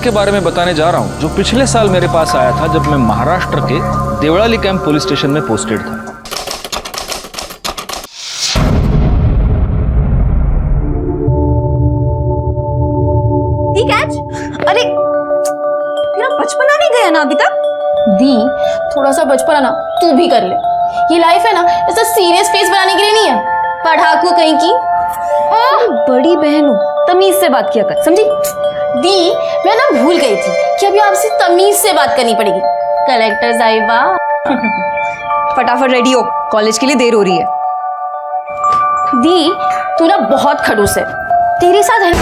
के बारे में बताने जा रहा हूं जो पिछले साल मेरे पास आया था जब मैं महाराष्ट्र के देवळाली कैंप पुलिस स्टेशन में पोस्टेड था। ठीक है। अरे तेरा बचपना नहीं गया ना अभी तक? दी, थोड़ा सा बचपना ना तू भी कर ले। ये लाइफ है ना, ऐसा सीरियस फेस बनाने के लिए नहीं है। पढ़ाकू कहीं की। बड़ी बहन हो, तमीज से बात किया कर, समझी? दी, मैं ना भूल गई थी कि अभी आपसे तमीज से बात करनी पड़ेगी। कलेक्टर साहिबा। फटाफट रेडी हो, कॉलेज के लिए देर हो रही है। दी, तू ना बहुत खड़ूस है। तेरे साथ है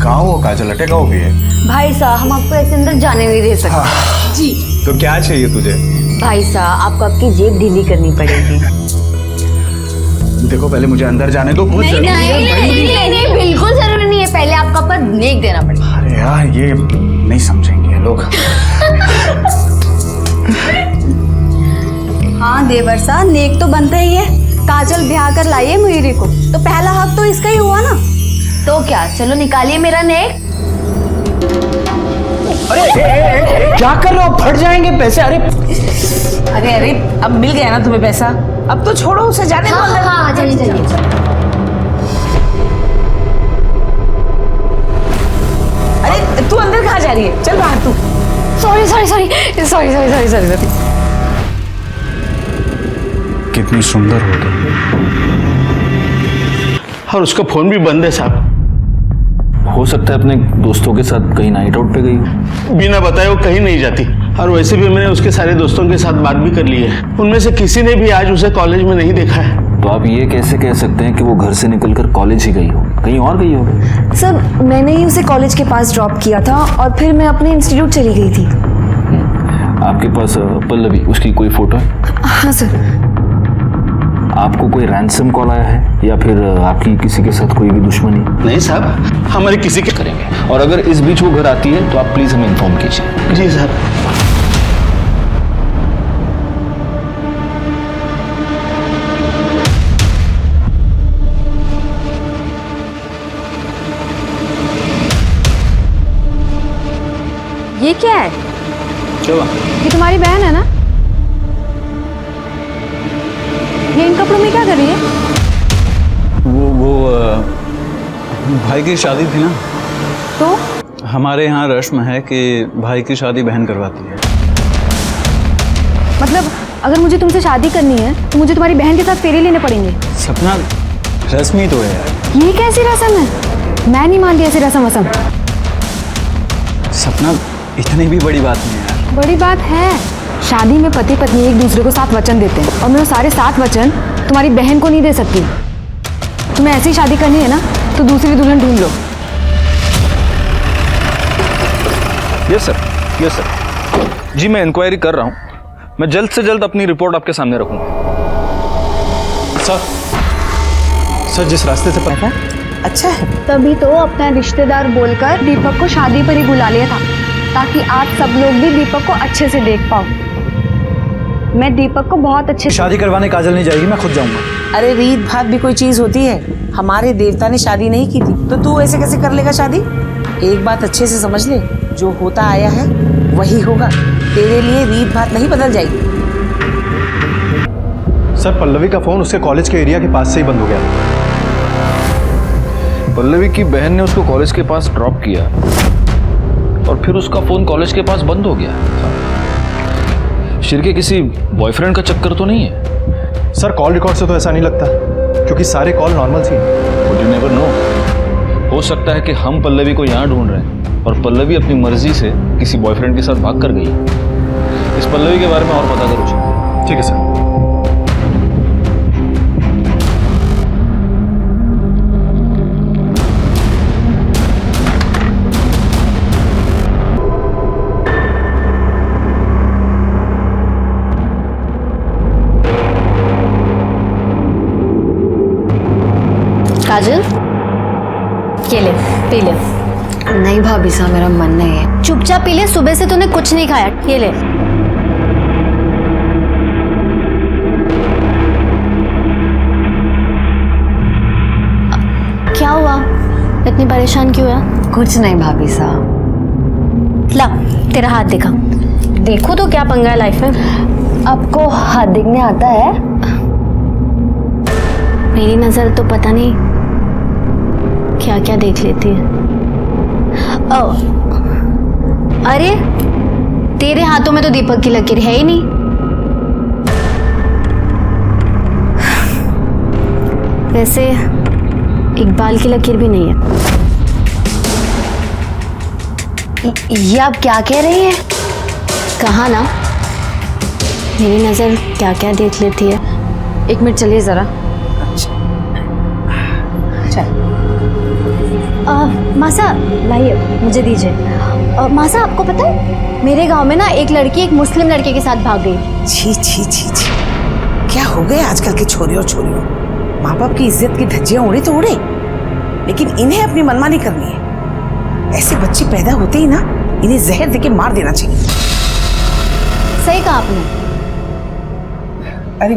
कहाँ हो काजल, अटका हो गई है? भाई साहब, हम आपको ऐसे अंदर जाने नहीं दे सकते। जी। तो क्या चाहिए तुझे? भाई साहब, आपको आपकी जेब ढीली करनी पड़ेगी। देखो पहले मुझे अंदर जाने दो, बहुत जरूरी है। नहीं, बिल्कुल जरूरी नहीं है। पहले आपका पर नेक देना पड़ेगा। अरे यार, ये नहीं समझेंगे लोग। हाँ देवर साहब, नेक तो बनता ही है। काजल ब्याह कर लाइए मुहिरी को, तो पहला हक तो इसका ही हुआ ना। तो क्या, चलो निकालिए मेरा नेक। अरे क्या कर रहे हो? फट जाएंगे पैसे। अरे अरे अब मिल गया ना तुम्हें पैसा, अब तो छोड़ो उसे, जाने दो अंदर। हाँ, चलिए। अरे तू अंदर कहाँ जा रही है? चल बाहर तू। सॉरी। कितनी सुंदर हो तुम। और उसका फोन भी बंद है साहब। हो सकता है अपने दोस्तों के साथ कहीं नाइट आउट पे गई। बिना बताए वो कहीं नहीं जाती, और वैसे भी मैंने उसके सारे दोस्तों के साथ बात भी कर ली है। उनमें से किसी ने भी आज उसे कॉलेज में नहीं देखा है। तो आप ये कैसे कह सकते हैं कि वो घर से निकलकर कॉलेज ही गई हो? कहीं और गई हो? सर, मैंने ही उसे कॉलेज के पास ड्रॉप किया था और फिर मैं अपने इंस्टीट्यूट चली गई थी। आपके पास पल्लवी, उसकी कोई फोटो है? हाँ सर। आपको कोई रैंसम कॉल आया है या फिर आपकी किसी के साथ कोई भी दुश्मनी? नहीं साहब, हमारे किसी के करेंगे, और अगर इस बीच वो घर आती है तो आप प्लीज हमें इन्फॉर्म कीजिए। जी सर। ये क्या है? चलो। ये तुम्हारी बहन है ना? ये इन कपड़ों में क्या कर रही है? वो भाई की शादी थी ना, तो हमारे यहाँ रस्म है कि भाई की शादी बहन करवाती है। मतलब अगर मुझे तुमसे शादी करनी है तो मुझे तुम्हारी बहन के साथ फेरे लेने पड़ेंगे? सपना, रस्म ही तो है यार। ये कैसी रस्म है? मैं नहीं मानती ऐसी रस्म वसम। सपना, इतनी भी बड़ी बात नहीं है यार। बड़ी बात है। शादी में पति पत्नी एक दूसरे को 7 वचन देते हैं और मैं वो सारे 7 वचन तुम्हारी बहन को नहीं दे सकती। तुम्हें ऐसी शादी करनी है ना तो दूसरी दुल्हन ढूंढ लो। Yes sir. जी, मैं इंक्वायरी कर रहा हूँ। मैं जल्द से जल्द अपनी रिपोर्ट आपके सामने रखूंगा। सर जिस रास्ते से पता अच्छा है। तभी तो अपना रिश्तेदार बोलकर दीपक को शादी पर ही बुला लिया था, ताकि आप सब लोग भी दीपक को अच्छे से देख पाओ। मैं दीपक को बहुत अच्छे से शादी करवाने काजल नहीं जाएगी, मैं खुद जाऊंगा। अरे रीत भात भी कोई चीज होती है? हमारे देवता ने शादी नहीं की थी तो तू ऐसे कैसे कर लेगा शादी? एक बात अच्छे से समझ ले, जो होता आया है वही होगा। तेरे लिए रीत भात नहीं बदल जाएगी। सर, पल्लवी का फोन उसके कॉलेज के एरिया के पास से ही बंद हो गया। पल्लवी की बहन ने उसको कॉलेज के पास ड्रॉप किया और फिर उसका फोन कॉलेज के पास बंद हो गया। शिर के किसी बॉयफ्रेंड का चक्कर तो नहीं है? सर, कॉल रिकॉर्ड से तो ऐसा नहीं लगता, क्योंकि सारे कॉल नॉर्मल सी हैं। यू नेवर नो, हो सकता है कि हम पल्लवी को यहाँ ढूंढ रहे हैं और पल्लवी अपनी मर्जी से किसी बॉयफ्रेंड के साथ भाग कर गई। इस पल्लवी के बारे में और पता करो। ठीक है सर। काजल, ये ले, पी ले। नहीं भाभी साहब, मेरा मन नहीं है। चुपचाप पी ले, सुबह से तूने कुछ नहीं खाया। ये ले। क्या हुआ? इतनी परेशान क्यों है? कुछ नहीं भाभी साहब। ला तेरा हाथ दिखा। देखो तो क्या पंगा है लाइफ में। आपको हाथ दिखने आता है? मेरी नजर तो पता नहीं क्या क्या देख लेती है। ओ, अरे तेरे हाथों में तो दीपक की लकीर है ही नहीं। वैसे इकबाल की लकीर भी नहीं है। ये आप क्या कह रही हैं? कहा ना, मेरी नजर क्या क्या देख लेती है। एक मिनट चलिए जरा। मासा लाइए, मुझे दीजिए। मासा आपको पता है मेरे गांव में ना एक लड़की एक मुस्लिम लड़के के साथ भाग गई। छी छी छी छी, क्या हो गए आजकल के छोरियों छोरियों। माँ बाप की इज्जत की धज्जियां उड़े तो उड़े, लेकिन इन्हें अपनी मनमानी करनी है। ऐसे बच्चे पैदा होते ही ना इन्हें जहर देके मार देना चाहिए। सही कहा आपने। अरे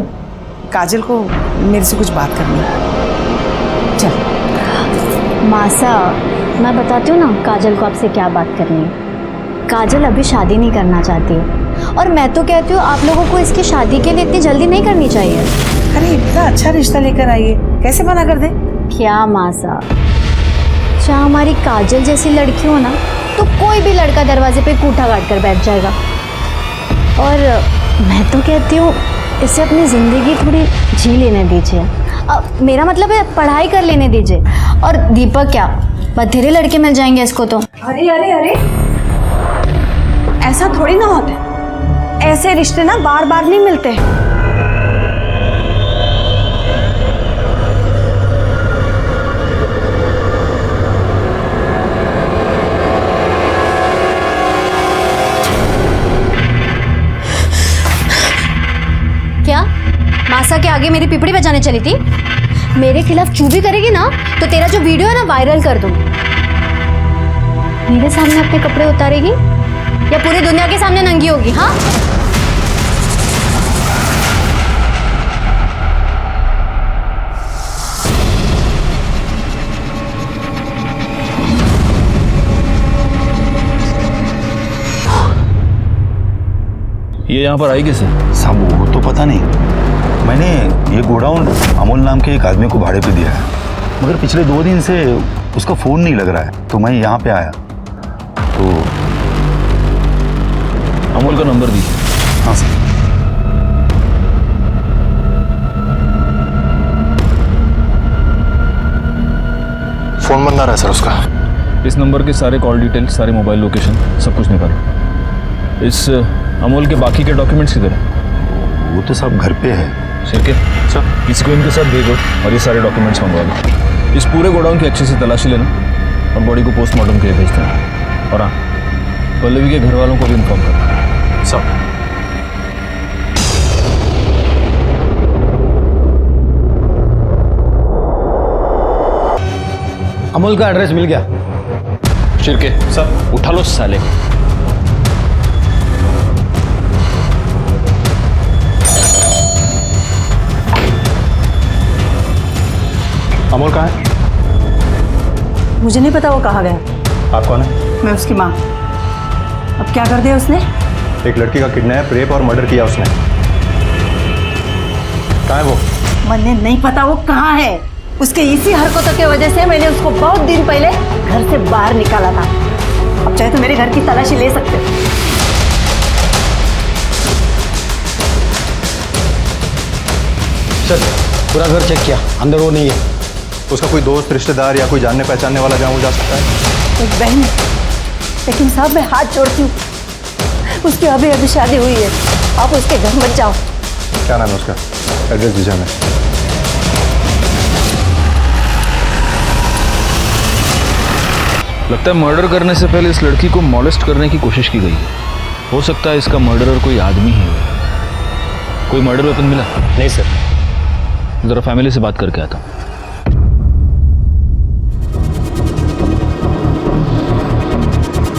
काजल को मेरे से कुछ बात करनी है। चल मासा, मैं बताती हूँ ना काजल को आपसे क्या बात करनी है। काजल अभी शादी नहीं करना चाहती है और मैं तो कहती हूँ आप लोगों को इसकी शादी के लिए इतनी जल्दी नहीं करनी चाहिए। अरे इतना अच्छा रिश्ता लेकर आई है, कैसे मना कर दे? क्या मासा, चाहे हमारी काजल जैसी लड़की हो ना तो कोई भी लड़का दरवाजे पे कूठा काट कर बैठ जाएगा। और मैं तो कहती हूँ इसे अपनी ज़िंदगी थोड़ी जी लेने दीजिए। मेरा मतलब है पढ़ाई कर लेने दीजिए। और दीपक क्या बथेरे लड़के मिल जाएंगे इसको तो। अरे अरे अरे, ऐसा थोड़ी ना होता है। ऐसे रिश्ते ना बार बार नहीं मिलते। क्या मासा के आगे मेरी पिपड़ी बजाने चली थी? मेरे खिलाफ चूभी करेगी ना तो तेरा जो वीडियो है ना वायरल कर दूँ। मेरे सामने अपने कपड़े उतारेगी या पूरी दुनिया के सामने नंगी होगी? हाँ, ये यहाँ पर आई कैसे? साहब वो तो पता नहीं, मैंने ये गोडाउन अमोल नाम के एक आदमी को भाड़े पे दिया है, मगर पिछले 2 दिन से उसका फ़ोन नहीं लग रहा है, तो मैं यहाँ पे आया तो। अमोल का नंबर दीजिए। हाँ सर। फ़ोन बंद आ रहा है सर उसका। इस नंबर के सारे कॉल डिटेल्स, सारे मोबाइल लोकेशन, सब कुछ निकालो। इस अमोल के बाकी के डॉक्यूमेंट्स किधर हैं? वो तो सब घर पे है। शिरके सर, इसको इनके साथ भेजो और ये सारे डॉक्यूमेंट्स मंगवा लो। इस पूरे गोडाउन की अच्छे से तलाशी लेना और बॉडी को पोस्टमार्टम के लिए भेज देना। और हाँ, पल्लवी के घर वालों को भी इन्फॉर्म करना। सब। अमोल का एड्रेस मिल गया। शिरके सर, उठा लो साले। अमोल कहाँ है? मुझे नहीं पता वो कहाँ गया। आप कौन है? मैं उसकी माँ। अब क्या कर दिया उसने? एक लड़की का किडनैप, रेप और मर्डर किया उसने। कहाँ है वो? मुझे नहीं पता वो कहाँ है। उसके इसी हरकतों की वजह से मैंने उसको बहुत दिन पहले घर से बाहर निकाला था। अब चाहे तो मेरे घर की तलाशी ले सकते हो। सर पूरा घर चेक किया, अंदर वो नहीं है। उसका कोई दोस्त, रिश्तेदार या कोई जानने पहचानने वाला जहाँ वो जा सकता है? एक बहन है, लेकिन साहब मैं हाथ जोड़ती हूँ, उसकी अभी अभी शादी हुई है। आप उसके घर मत जाओ। क्या नाम है उसका? एड्रेस दीजिए हमें। लगता है मर्डर करने से पहले इस लड़की को मॉलेस्ट करने की कोशिश की गई है। हो सकता है इसका मर्डरर कोई आदमी ही हो। कोई मर्डर वेपन मिला? नहीं सर। जरा फैमिली से बात करके आता हूँ।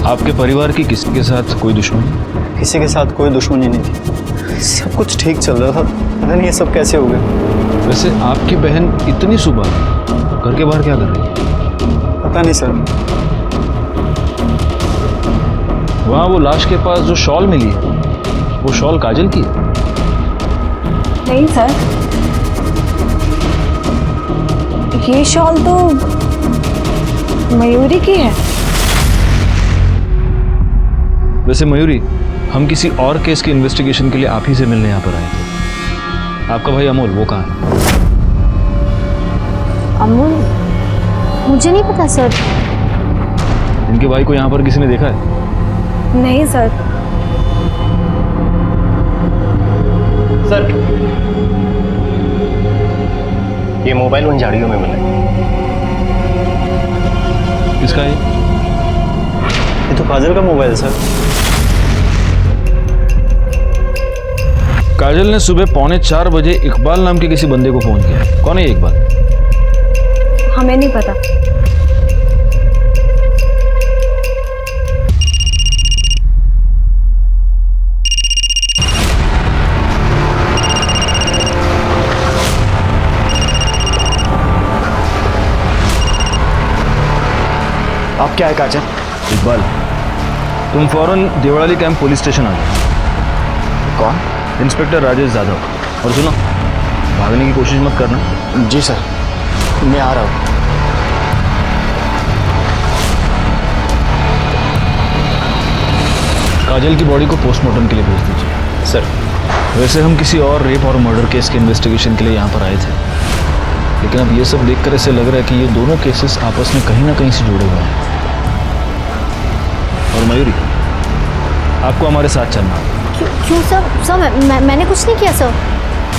आपके परिवार की किसी के साथ कोई दुश्मनी? किसी के साथ कोई दुश्मनी नहीं थी, सब कुछ ठीक चल रहा था। पता नहीं ये सब कैसे हो गया। वैसे आपकी बहन इतनी सुबह घर के बाहर क्या कर रही है? पता नहीं सर। वहाँ वो लाश के पास जो शॉल मिली है, वो शॉल काजल की है? नहीं सर, ये शॉल तो मयूरी की है। वैसे मयूरी, हम किसी और केस की इन्वेस्टिगेशन के लिए आप ही से मिलने यहाँ पर आए थे। आपका भाई अमोल वो कहाँ है? अमूल, मुझे नहीं पता सर। इनके भाई को यहाँ पर किसी ने देखा है? नहीं सर। सर, ये मोबाइल उन झाड़ियों में मिला है। किसका है? ये तो काजल का मोबाइल है सर। काजल ने सुबह 3:45 इकबाल नाम के किसी बंदे को फोन किया। कौन है ये इकबाल? हमें नहीं पता। आप क्या है काजल? इकबाल, तुम फौरन देवड़ाली कैंप पुलिस स्टेशन आ जाओ। कौन? इंस्पेक्टर राजेश यादव। और सुनो, भागने की कोशिश मत करना। जी सर, मैं आ रहा हूँ। काजल की बॉडी को पोस्टमार्टम के लिए भेज दीजिए। सर, वैसे हम किसी और रेप और मर्डर केस के इन्वेस्टिगेशन के लिए यहाँ पर आए थे, लेकिन अब ये सब देखकर ऐसे लग रहा है कि ये दोनों केसेस आपस में कहीं ना कहीं से जुड़े हुए हैं। और मयूरी, आपको हमारे साथ चलना होगा। क्यों सर? सर मैंने कुछ नहीं किया सर।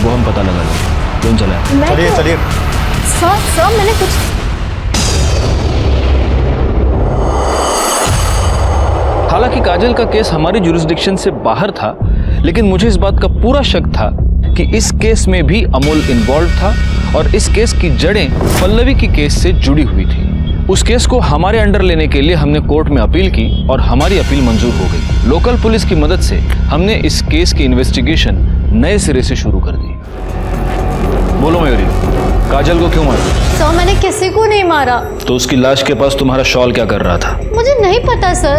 वो हम पता लगा लेंगे। क्यों चला? मैं चलिए क्यों? चलिए। सर मैंने कुछ। हालांकि काजल का केस हमारी जुरिस्डिक्शन से बाहर था, लेकिन मुझे इस बात का पूरा शक था कि इस केस में भी अमोल इन्वॉल्व था और इस केस की जड़ें पल्लवी की केस से जुड़ी हुई थी। उस केस को हमारे अंडर लेने के लिए हमने कोर्ट में अपील की और हमारी अपील मंजूर हो गई। लोकल पुलिस की मदद से हमने इस केस की इन्वेस्टिगेशन नए सिरे से शुरू कर दी। बोलो मयूरी, काजल को क्यों मारा? सर मैंने किसी को नहीं मारा। तो उसकी लाश के पास तुम्हारा शॉल क्या कर रहा था? मुझे नहीं पता सर।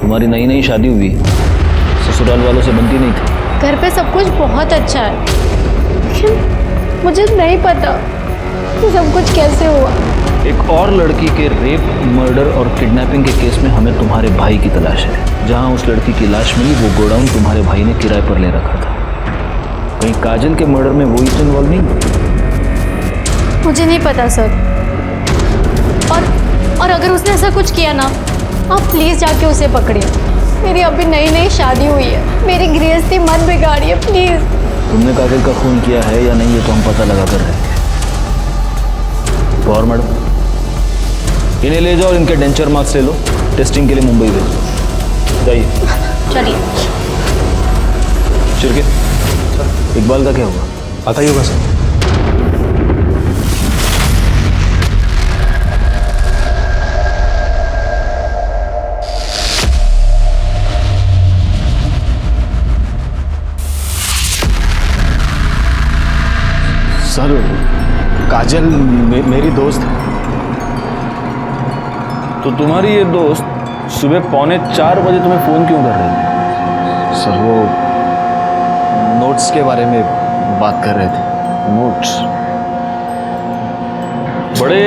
तुम्हारी नई नई शादी हुई, ससुराल वालों से बनती नहीं थी। घर पे सब कुछ बहुत अच्छा है, लेकिन मुझे नहीं पता कि सब कुछ कैसे हुआ। एक और लड़की के रेप, मर्डर और किडनैपिंग के केस में हमें तुम्हारे भाई की तलाश है। जहां उस लड़की की लाश मिली, वो गोडाउन तुम्हारे भाई ने किराए पर ले रखा था। कहीं काजल के मर्डर में वो ही इन्वॉल्व नहीं? मुझे नहीं पता सर। और अगर उसने ऐसा कुछ किया ना, आप प्लीज जाके उसे पकड़िए। मेरी अभी नई नई शादी हुई है, मेरी गृहस्थी मत बिगाड़िए प्लीज। तुमने काजल का खून किया है या नहीं, ये तो हम पता लगा कर रहे हैं। और मैडम, इन्हें ले जाओ और इनके डेंचर मार्क्स ले लो, टेस्टिंग के लिए मुंबई भेजो। जाइए। चलिए। शिरके, इकबाल का क्या हुआ? पता ही होगा सर। सर, काजल मेरी दोस्त है। तो तुम्हारी ये दोस्त सुबह 3:45 तुम्हें फोन क्यों कर रही थी? सर, वो नोट्स के बारे में बात कर रहे थे। नोट्स? बड़े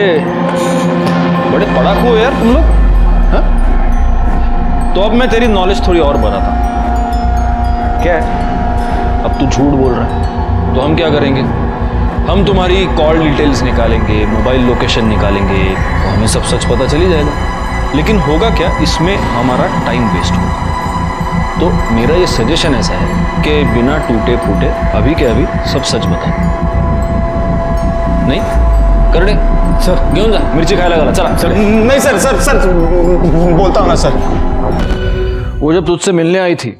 बड़े पढ़ाकू हो यार तुम लोग, हाँ? तो अब मैं तेरी नॉलेज थोड़ी और बढ़ाता हूं। क्या है, अब तू झूठ बोल रहा है, तो हम क्या करेंगे? हम तुम्हारी कॉल डिटेल्स निकालेंगे, मोबाइल लोकेशन निकालेंगे, तो हमें सब सच पता चली जाएगा। लेकिन होगा क्या, इसमें हमारा टाइम वेस्ट होगा। तो मेरा ये सजेशन ऐसा है कि बिना टूटे फूटे अभी के अभी सब सच बता। नहीं कर दे सर। घेऊन जा, मिर्ची खायला घाला, चला। सर नहीं सर, सर बोलता हूँ ना सर। वो जब तुझसे मिलने आई थी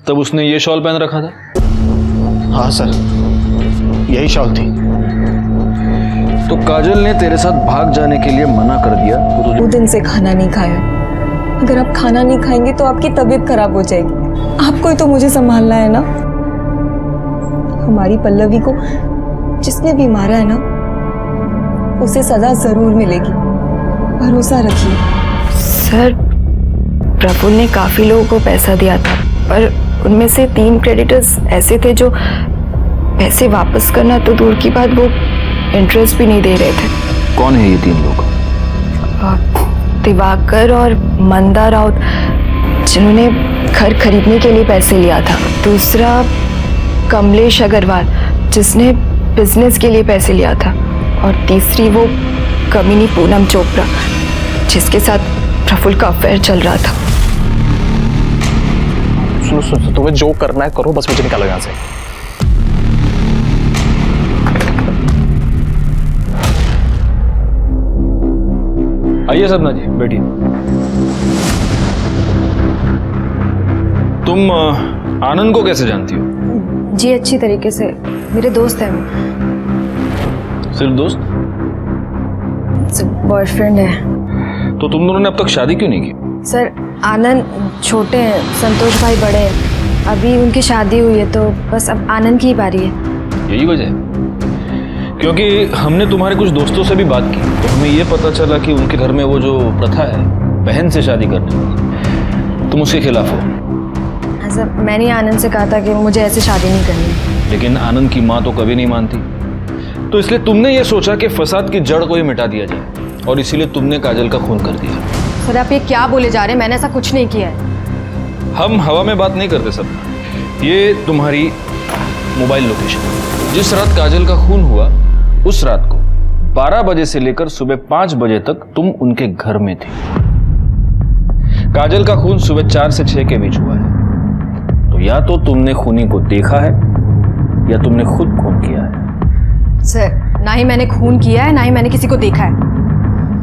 तब उसने ये शॉल पहन रखा था। हाँ सर, यही शॉल थी। तो काजल ने तेरे साथ भाग जाने के लिए मना कर दिया तो तुझे 2 दिन से खाना नहीं खाया। अगर आप खाना नहीं खाएंगे तो आपकी तबीयत खराब हो जाएगी। आपको ही तो मुझे संभालना है ना। हमारी पल्लवी को जिसने भी मारा है ना, उसे सजा जरूर मिलेगी, भरोसा रखिए। सर, प्रफुल्ल ने काफी लोगों को पैसा दिया था, पर उनमें से 3 क्रेडिटर्स ऐसे थे जो पैसे वापस करना तो दूर की बात, वो इंटरेस्ट भी नहीं दे रहे थे। कौन है ये 3 लोग? दिवाकर और मंदा राउत, जिन्होंने घर खरीदने के लिए पैसे लिया था। दूसरा कमलेश अग्रवाल, जिसने बिजनेस के लिए पैसे लिया था। और तीसरी वो कमीनी पूनम चोपड़ा, जिसके साथ प्रफुल्ल का अफेयर चल रहा था। सुनो, तुम्हें जो करना है करो, बस मुझे निकालो यहाँ से। आइए सपना जी, बैठिए। तुम आनंद को कैसे जानती हो? जी अच्छी तरीके से, मेरे दोस्त हैं। सिर्फ दोस्त? बॉयफ्रेंड है। तो तुम दोनों ने अब तक शादी क्यों नहीं की? सर, आनंद छोटे हैं, संतोष भाई बड़े हैं। अभी उनकी शादी हुई है, तो बस अब आनंद की ही बारी है। यही वजह है? क्योंकि हमने तुम्हारे कुछ दोस्तों से भी बात की, तो हमें ये पता चला कि उनके घर में वो जो प्रथा है बहन से शादी करने, तुम उसके खिलाफ हो। सर, मैंने आनंद से कहा था कि मुझे ऐसे शादी नहीं करनी। लेकिन आनंद की माँ तो कभी नहीं मानती, तो इसलिए तुमने ये सोचा कि फसाद की जड़ को ही मिटा दिया जाए, और इसीलिए तुमने काजल का खून कर दिया। सर, आप ये क्या बोले जा रहे हैं? मैंने ऐसा कुछ नहीं किया है। हम हवा में बात नहीं करते सब। ये तुम्हारी मोबाइल लोकेशन, जिस रात काजल का खून हुआ उस रात को 12 बजे से लेकर सुबह 5 बजे तक तुम उनके घर में थे। काजल का खून सुबह 4 से 6 के बीच हुआ है, तो या तो तुमने खूनी को देखा है या तुमने खुद खून किया है। सर, ना ही मैंने खून किया है, ना ही मैंने किसी को देखा है।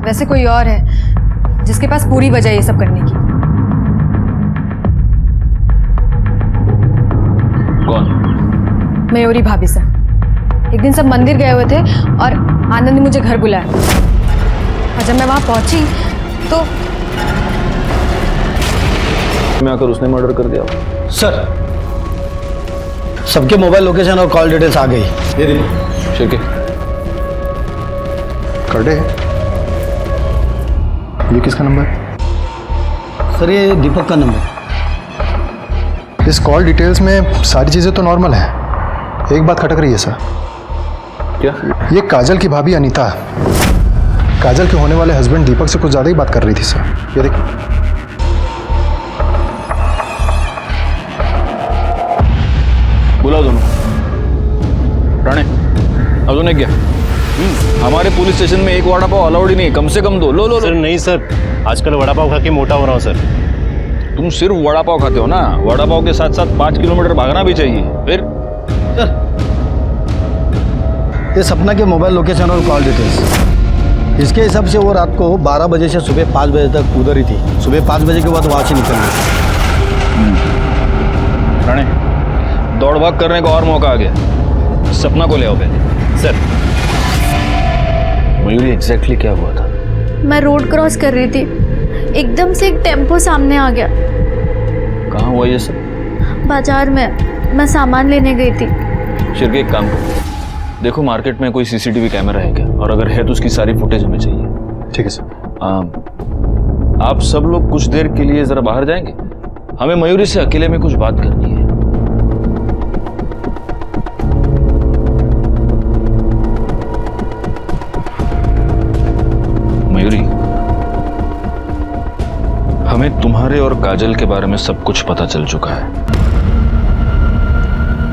वैसे कोई और है जिसके पास पूरी वजह ये सब करने की। कौन? मयूरी भाभी सर। एक दिन सब मंदिर गए हुए थे और आनंद ने मुझे घर बुलाया, और जब मैं वहां पहुंची तो मैं आकर उसने मर्डर कर दिया। सर, सबके मोबाइल लोकेशन और कॉल डिटेल्स आ गई। ये देखो शिरके। करडे है? ये किसका नंबर है? सर, ये दीपक का नंबर। इस कॉल डिटेल्स में सारी चीज़ें तो नॉर्मल है, एक बात खटक रही है सर। क्या? ये काजल की भाभी अनीता काजल के होने वाले हस्बैंड दीपक से कुछ ज़्यादा ही बात कर रही थी सर। ये देखो। बुलाओ दोनों। राणे, अब तूने क्या? हमारे पुलिस स्टेशन में एक वड़ा पाव अलाउड ही नहीं, कम से कम 2। लो लो सर नहीं सर, आजकल वड़ा पाव खा के मोटा हो रहा हूँ सर। तुम सिर्फ वड़ा पाव खाते हो ना? वड़ा पाव के साथ साथ 5 किलोमीटर भागना भी चाहिए। फिर सर, ये सपना के मोबाइल लोकेशन और कॉल डिटेल्स, इसके हिसाब से वो रात को 12 बजे से सुबह 5 बजे तक उधर ही थी। सुबह 5 बजे के बाद वहाँ से निकल गई। राणे, दौड़ भाग करने का और मौका आ गया। सपना को ले आओ पहले। सर, मयूरी एग्जैक्टली क्या हुआ था? मैं रोड क्रॉस कर रही थी, एकदम से एक टेम्पो सामने आ गया। कहाँ हुआ ये सब? बाजार में, मैं सामान लेने गई थी। शिरके, एक काम करो, देखो मार्केट में कोई सीसीटीवी कैमरा है क्या, और अगर है तो उसकी सारी फुटेज हमें चाहिए। ठीक है सर। आप सब लोग कुछ देर के लिए जरा बाहर जाएंगे, हमें मयूरी से अकेले में कुछ बात करनी है। मयूरी, हमें तुम्हारे और काजल के बारे में सब कुछ पता चल चुका है।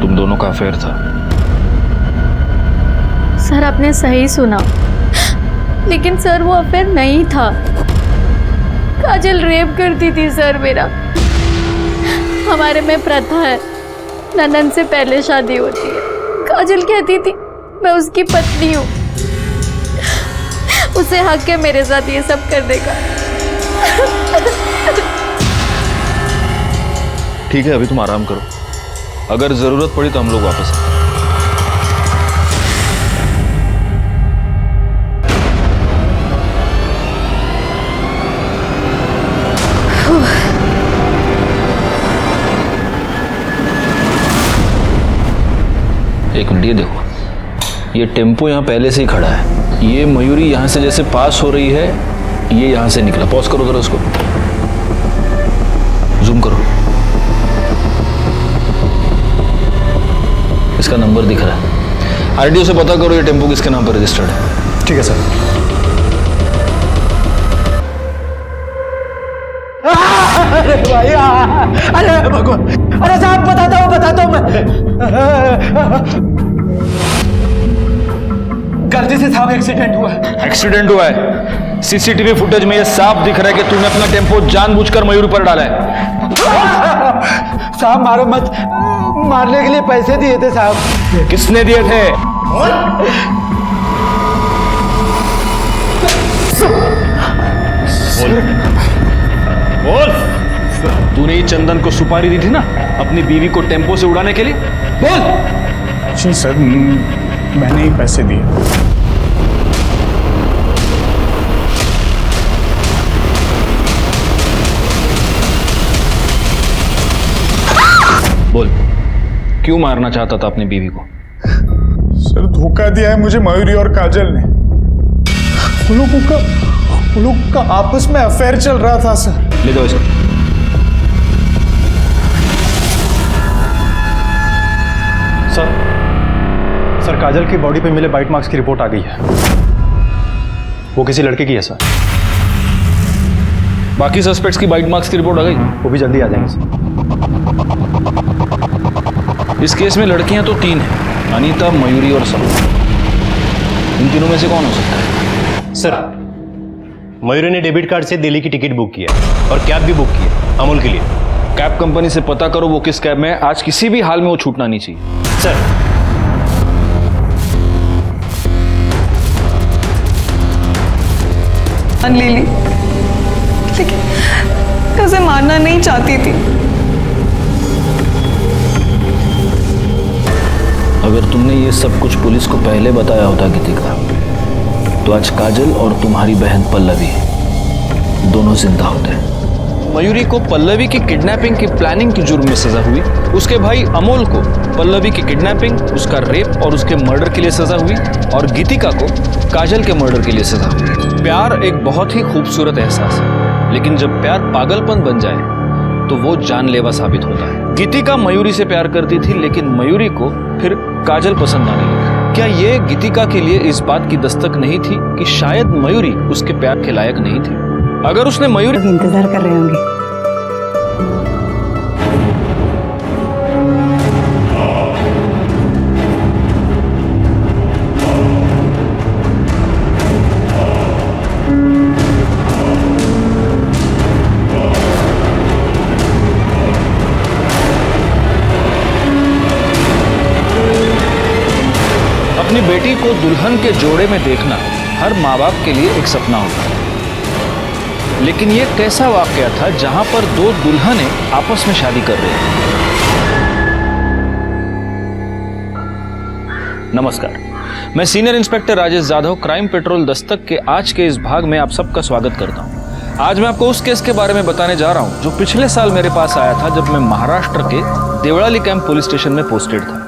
तुम दोनों का अफेयर था। सर, आपने सही सुना, लेकिन सर वो अफेयर नहीं था। काजल रेप करती थी सर मेरा। हमारे में प्रथा है, ननद से पहले शादी होती है। काजल कहती थी मैं उसकी पत्नी हूँ, उसे हक है मेरे साथ ये सब करने का। ठीक है, अभी तुम आराम करो, अगर जरूरत पड़ी तो हम लोग वापस आएंगे। एक मिनट, ये देखो, ये टेम्पो यहाँ पहले से ही खड़ा है। ये मयूरी यहाँ से जैसे पास हो रही है, ये यहाँ से निकला। पॉज करो जरा उसको, जूम करो। इसका नंबर दिख रहा है। आरटीओ से पता करो ये टेम्पो किसके नाम पर रजिस्टर्ड है। ठीक है सर। अरे भाई, अरे भगवान, अरे साहब बताता हूँ मैं। गलती से साहब एक्सीडेंट हुआ है। एक्सीडेंट हुआ है? सीसीटीवी फुटेज में ये साफ दिख रहा है कि तूने अपना टेम्पो जानबूझकर मयूरी पर डाला है। साहब मारो मत, मारने के लिए पैसे दिए थे साहब। किसने दिए थे? बोल। तूने ही चंदन को सुपारी दी थी ना अपनी बीवी को टेम्पो से उड़ाने के लिए? बोल। जी सर, मैंने ही पैसे दिए। बोल, क्यों मारना चाहता था अपनी बीवी को? सर, धोखा दिया है मुझे मयूरी और काजल ने। वो लोग का आपस में अफेयर चल रहा था सर। ले जाओ इसको। सर, काजल की बॉडी पे मिले बाइट मार्क्स की रिपोर्ट आ गई है। वो किसी लड़के की है सर। बाकी सस्पेक्ट्स की बाइट मार्क्स की रिपोर्ट आ गई? वो भी जल्दी आ जाएंगे सर। इस केस में लड़कियां तो 3 हैं, अनीता, मयूरी और सब। इन तीनों में से कौन हो सकता है? सर, मयूरी ने डेबिट कार्ड से दिल्ली की टिकट बुक किया और कैब भी बुक की अमूल के लिए। कैब कंपनी से पता करो वो किस कैब में है। आज किसी भी हाल में वो छूटना नहीं चाहिए। सर, लीली, लेकिन मैं उसे मारना नहीं चाहती थी। अगर तुमने ये सब कुछ पुलिस को पहले बताया होता गीतिका, तो आज काजल और तुम्हारी बहन पल्लवी दोनों जिंदा होते। मयूरी को पल्लवी की किडनैपिंग की प्लानिंग की जुर्म में सजा हुई। उसके भाई अमोल को पल्लवी की किडनैपिंग, उसका रेप और उसके मर्डर के लिए सजा हुई। और गीतिका को काजल के मर्डर के लिए सजा हुई। प्यार एक बहुत ही खूबसूरत एहसास है, लेकिन जब प्यार पागलपन बन जाए तो वो जानलेवा साबित होता है। गीतिका मयूरी से प्यार करती थी, लेकिन मयूरी को फिर काजल पसंद आने लगी। क्या ये गीतिका के लिए इस बात की दस्तक नहीं थी कि शायद मयूरी उसके प्यार के लायक नहीं थी? अगर उसने मयूरी इंतजार कर रहे होंगे। अपनी बेटी को दुल्हन के जोड़े में देखना हर माँ बाप के लिए एक सपना होता है। लेकिन ये कैसा वाकया था जहां पर 2 दुल्हनें आपस में शादी कर रही थी? नमस्कार, मैं senior inspector Rajesh Jadhav, crime petrol Dastak के आज के इस भाग में आप सबका स्वागत करता हूं। आज मैं आपको उस केस के बारे में बताने जा रहा हूं जो पिछले साल मेरे पास आया था, जब मैं महाराष्ट्र के देवळाली कैंप पुलिस स्टेशन में पोस्टेड था।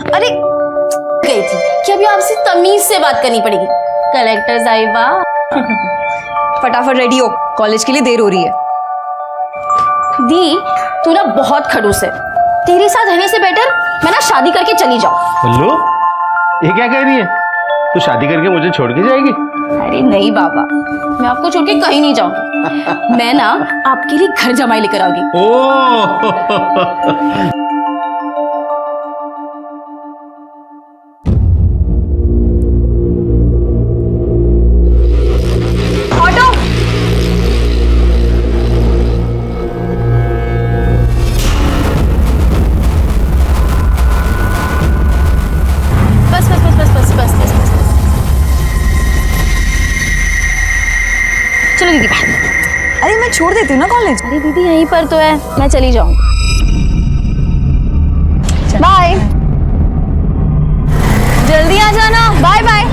अरे गई थी कि अभी आपसे तमीज से बात करनी पड़ेगी। कलेक्टर साहिबा, फटाफट रेडी हो, कॉलेज के लिए देर हो रही है। दी, तू ना बहुत खड़ूस है। तेरे साथ रहने से बेटर मैं ना शादी करके चली जाऊं। हेलो, ये क्या कह रही है? तू शादी करके मुझे छोड़ के जाएगी? अरे नहीं बाबा, मैं आपको छोड़ के कहीं नहीं जाऊंगी। मैं ना आपके लिए घर जमाई लेकर आऊंगी। ओह चलो दीदी, अरे मैं छोड़ देती हूँ ना कॉलेज। अरे दीदी यहीं पर तो है, मैं चली जाऊंगी। बाय, जल्दी आ जाना। Bye bye.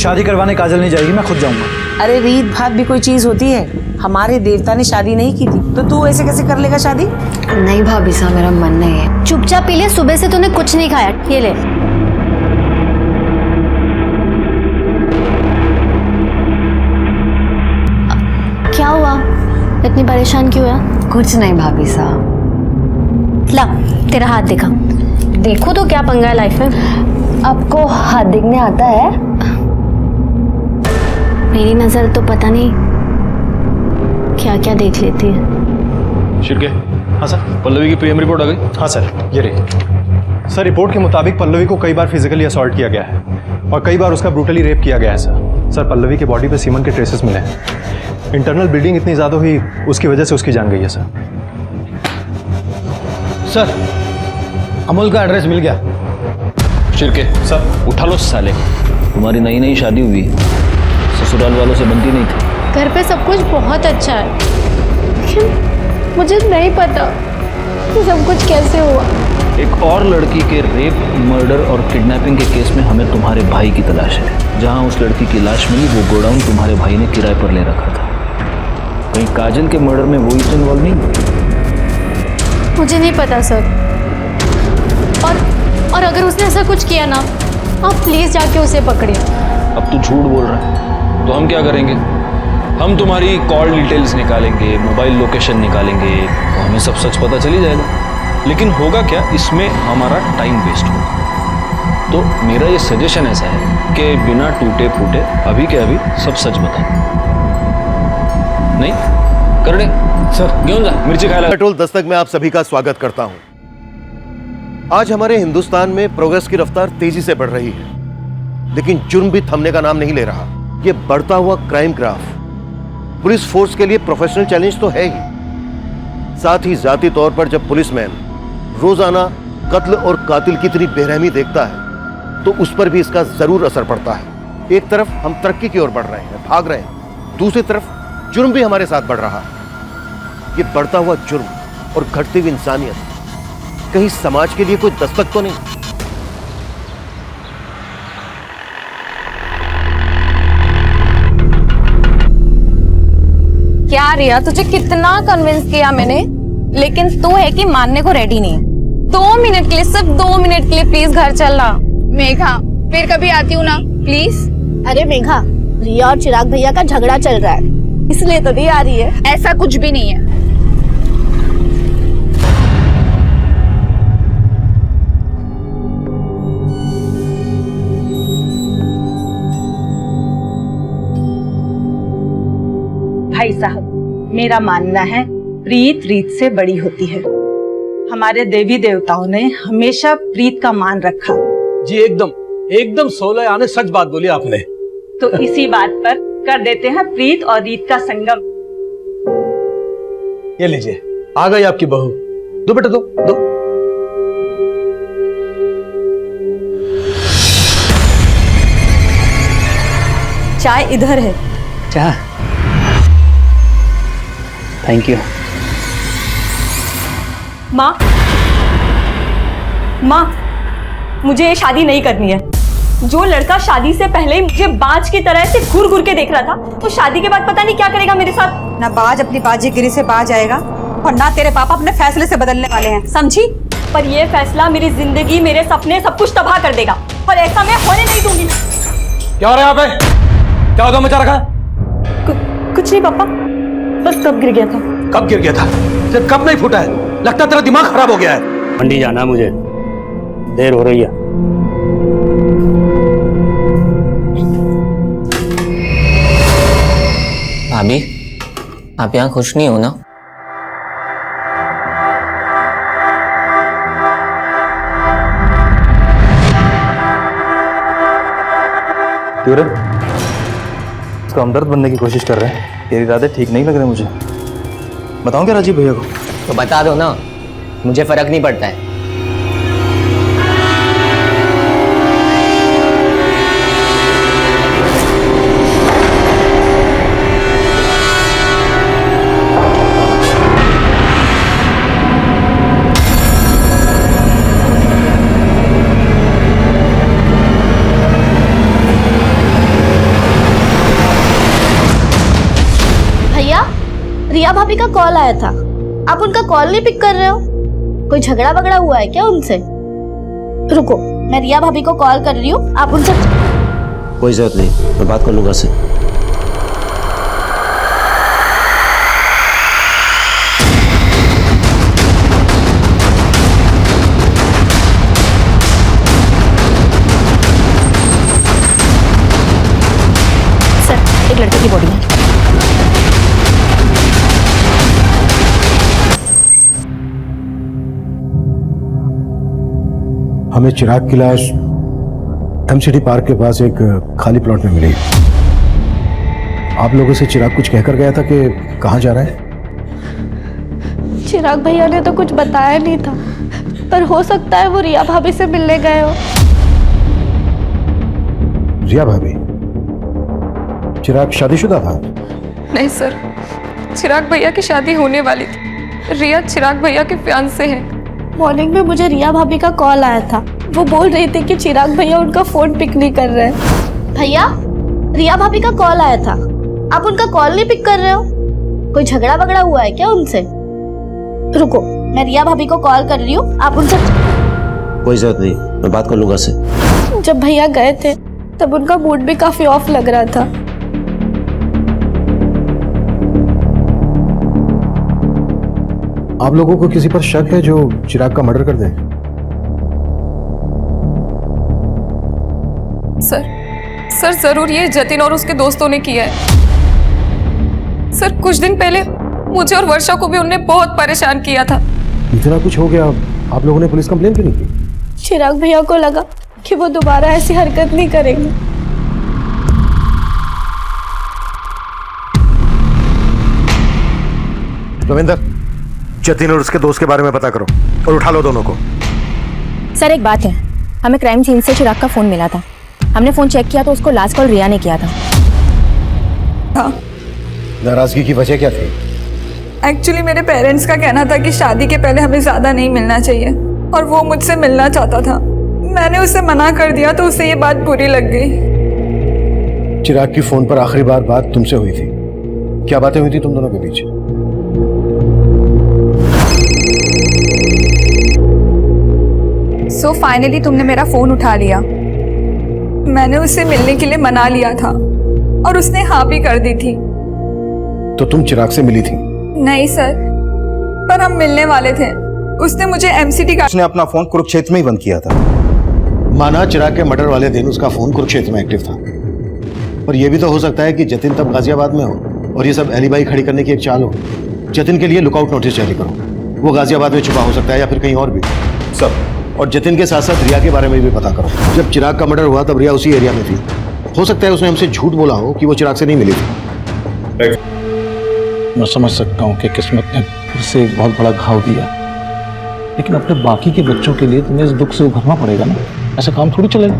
शादी करवाने काजल नहीं जाएगी, मैं खुद जाऊंगा। अरे रीत भात भी कोई चीज होती है। हमारे देवता ने शादी नहीं की थी तो तू ऐसे कैसे कर लेगा शादी? नहीं भाभी साहब, मेरा मन नहीं है। चुपचाप पी ले, सुबह से तूने कुछ नहीं खाया। ये ले। क्या हुआ, इतनी परेशान क्यों है? कुछ नहीं भाभी साहब। ला तेरा हाथ दिखा, देखो तो क्या पंगा है लाइफ में। आपको हाथ दिखने आता है? मेरी नजर तो पता नहीं क्या क्या देख लेती है। शिरके, हाँ सर। पल्लवी की पीएम रिपोर्ट आ गई? हाँ सर, ये रही। सर, रिपोर्ट के मुताबिक पल्लवी को कई बार फिजिकली असॉल्ट किया गया है और कई बार उसका ब्रूटली रेप किया गया है सर। पल्लवी की बॉडी पे सीमन के ट्रेसेस मिले हैं। इंटरनल ब्लीडिंग इतनी ज़्यादा हुई, उसकी वजह से उसकी जान गई है सर। सर, अमोल का एड्रेस मिल गया। शिरके सर। उठा लो साले, तुम्हारी नई नई शादी हुई है, ससुराल वालों से बनती नहीं थी। घर पे सब कुछ बहुत अच्छा है, लेकिन मुझे नहीं पता कि सब कुछ कैसे हुआ। एक और लड़की के रेप, मर्डर और किडनैपिंग के केस में हमें तुम्हारे भाई की तलाश है। जहां उस लड़की की लाश मिली वो गोडाउन तुम्हारे भाई ने किराए पर ले रखा था। कहीं काजल के मर्डर में वो तो इन्वॉल्व नहीं हुई? मुझे नहीं पता सर, और अगर उसने ऐसा कुछ किया ना, आप प्लीज जाके उसे पकड़िए। अब तू झूठ बोल रहा है तो हम क्या करेंगे? हम तुम्हारी कॉल डिटेल्स निकालेंगे, मोबाइल लोकेशन निकालेंगे, तो हमें सब सच पता चली जाएगा। लेकिन होगा क्या, इसमें हमारा टाइम वेस्ट होगा। तो मेरा ये सजेशन ऐसा है कि बिना टूटे फूटे अभी के अभी सब सच बताएं। नहीं कर दे सर, घेऊन जा मिर्ची खायला। पेट्रोल दस्तक में आप सभी का स्वागत करता हूं। आज हमारे हिंदुस्तान में प्रोग्रेस की रफ्तार तेजी से बढ़ रही है, लेकिन जुर्म भी थमने का नाम नहीं ले रहा। ये बढ़ता हुआ क्राइम ग्राफ पुलिस फोर्स के लिए प्रोफेशनल चैलेंज तो है ही, साथ ही जाती तौर पर जब पुलिसमैन रोजाना कत्ल और कातिल की इतनी बेरहमी देखता है तो उस पर भी इसका जरूर असर पड़ता है। एक तरफ हम तरक्की की ओर बढ़ रहे हैं, भाग रहे हैं, दूसरी तरफ जुर्म भी हमारे साथ बढ़ रहा है। ये बढ़ता हुआ जुर्म और घटती हुई इंसानियत कहीं समाज के लिए कोई दस्तक तो नहीं? क्या रिया, तुझे कितना कन्विंस किया मैंने, लेकिन तू है कि मानने को रेडी नहीं है। 2 मिनट के लिए, सिर्फ 2 मिनट के लिए प्लीज घर चलना। मेघा, फिर कभी आती हूँ ना प्लीज। अरे मेघा, रिया और चिराग भैया का झगड़ा चल रहा है, इसलिए तो नहीं आ रही है। ऐसा कुछ भी नहीं है। भाई साहब, मेरा मानना है प्रीत रीत से बड़ी होती है। हमारे देवी देवताओं ने हमेशा प्रीत का मान रखा। जी एकदम एकदम 16 आने सच बात बोली आपने। तो इसी बात पर कर देते हैं प्रीत और रीत का संगम। ये लीजिए, आ गई आपकी बहू। दो बेटा, दो। चाय इधर है। चाय, थैंक यू। माँ, मुझे ये शादी नहीं करनी है। जो लड़का शादी से पहले ही मुझे बाज की तरह से घूर घूर के देख रहा था, वो शादी के बाद पता नहीं क्या करेगा मेरे साथ। ना बाज अपनी बाजीगिरी से बाज आएगा और ना तेरे पापा अपने फैसले से बदलने वाले हैं, समझी? पर ये फैसला मेरी जिंदगी, मेरे सपने, सब कुछ तबाह कर देगा और ऐसा मैं होने नहीं दूंगी। क्या हो रहा है यहाँ पे? क्या होता मचा रखा? कुछ नहीं पापा, बस कब गिर गया था। कब गिर गया था? सिर्फ कब नहीं फूटा है? लगता तेरा दिमाग खराब हो गया है। मंडी जाना मुझे, देर हो रही है। भाभी, आप यहाँ खुश नहीं हो ना? क्यों रे? उसका हमदर्द बनने की कोशिश कर रहे हैं। तेरे इरादे ठीक नहीं लग रहे मुझे। बताऊं क्या राजीव भैया को? तो बता दो ना, मुझे फर्क नहीं पड़ता है। भैया, रिया भाभी का कॉल आया था, आप उनका कॉल नहीं पिक कर रहे हो? कोई झगड़ा वगड़ा हुआ है क्या उनसे? रुको, मैं रिया भाभी को कॉल कर रही हूँ, आप उनसे। कोई जरूरत नहीं, मैं बात कर लूंगा से। सर, एक लड़के की बॉडी है। हमें चिराग की लाश एमसीडी पार्क के पास एक खाली प्लॉट में मिली। आप लोगों से चिराग कुछ कहकर गया था कि कहाँ जा रहा है? चिराग भैया ने तो कुछ बताया नहीं था, पर हो सकता है वो रिया भाभी से मिलने गए हो। रिया भाभी? चिराग शादीशुदा था? नहीं सर, चिराग भैया की शादी होने वाली थी। रिया चिराग भैया के फियांसे हैं। मॉर्निंग में मुझे रिया भाभी का कॉल आया था, वो बोल रही थी कि चिराग भैया उनका फोन पिक नहीं कर रहे हैं। भैया, रिया भाभी का कॉल आया था, आप उनका कॉल नहीं पिक कर रहे हो? कोई झगड़ा वगड़ा हुआ है क्या उनसे? रुको, मैं रिया भाभी को कॉल कर रही हूँ, आप उनसे। कोई जरूरत नहीं, मैं बात कर लूंगा से। जब भैया गए थे तब उनका मूड भी काफी ऑफ लग रहा था। आप लोगों को किसी पर शक है जो चिराग का मर्डर कर दे? सर जरूर ये जतिन और उसके दोस्तों ने किया है। सर, कुछ दिन पहले मुझे और वर्षा को भी उनने बहुत परेशान किया था। इतना कुछ हो गया, आप लोगों ने पुलिस कंप्लेन क्यों नहीं की? चिराग भैया को लगा कि वो दोबारा ऐसी हरकत नहीं करेंगे। रविंदर, जतिन और उसके दोस्त के बारे में पता करो और उठा लो दोनों को। सर, एक बात है, हमें क्राइम सीन से चिराग का फोन मिला था। हमने फोन चेक किया तो उसको लास्ट कॉल रिया ने किया था। नाराजगी की वजह क्या थी? एक्चुअली मेरे पेरेंट्स का कहना था कि शादी के पहले हमें ज्यादा नहीं मिलना चाहिए और वो मुझसे मिलना चाहता था। मैंने उसे मना कर दिया तो उसे ये बात बुरी लग गई। चिराग की फोन पर आखिरी बार बात तुमसे हुई थी, क्या बातें हुई थी तुम दोनों के बीच? सो फाइनली तुमने मेरा फोन उठा लिया। मैंने उससे मिलने के लिए मना लिया था और उसने हाँ भी कर दी थी। तो तुम चिराग से मिली थी? नहीं सर, पर हम मिलने वाले थे। उसने मुझे एमसीडी का उसने अपना फोन कुरुक्षेत्र में ही बंद किया था। माना चिराग के मर्डर वाले दिन उसका फोन कुरुक्षेत्र में एक्टिव था, पर यह भी तो हो सकता है कि जतिन तब गाजियाबाद में हो और ये सब एलिबाई खड़ी करने की एक चाल हो। जतिन के लिए लुकआउट नोटिस जारी करो, वो गाजियाबाद में छुपा हो सकता है या फिर कहीं और भी सब। और जतिन के साथ साथ रिया के बारे में भी पता करो। जब चिराग का मर्डर हुआ तब रिया उसी एरिया में थी। हो सकता है उसने हमसे झूठ बोला हो कि वो चिराग से नहीं मिली थी। मैं समझ सकता हूँ कि किस्मत ने उसे एक बहुत बड़ा घाव दिया, लेकिन अपने बाकी के बच्चों के लिए तुम्हें इस दुख से उभरना पड़ेगा ना। ऐसा काम थोड़ी चलेगा।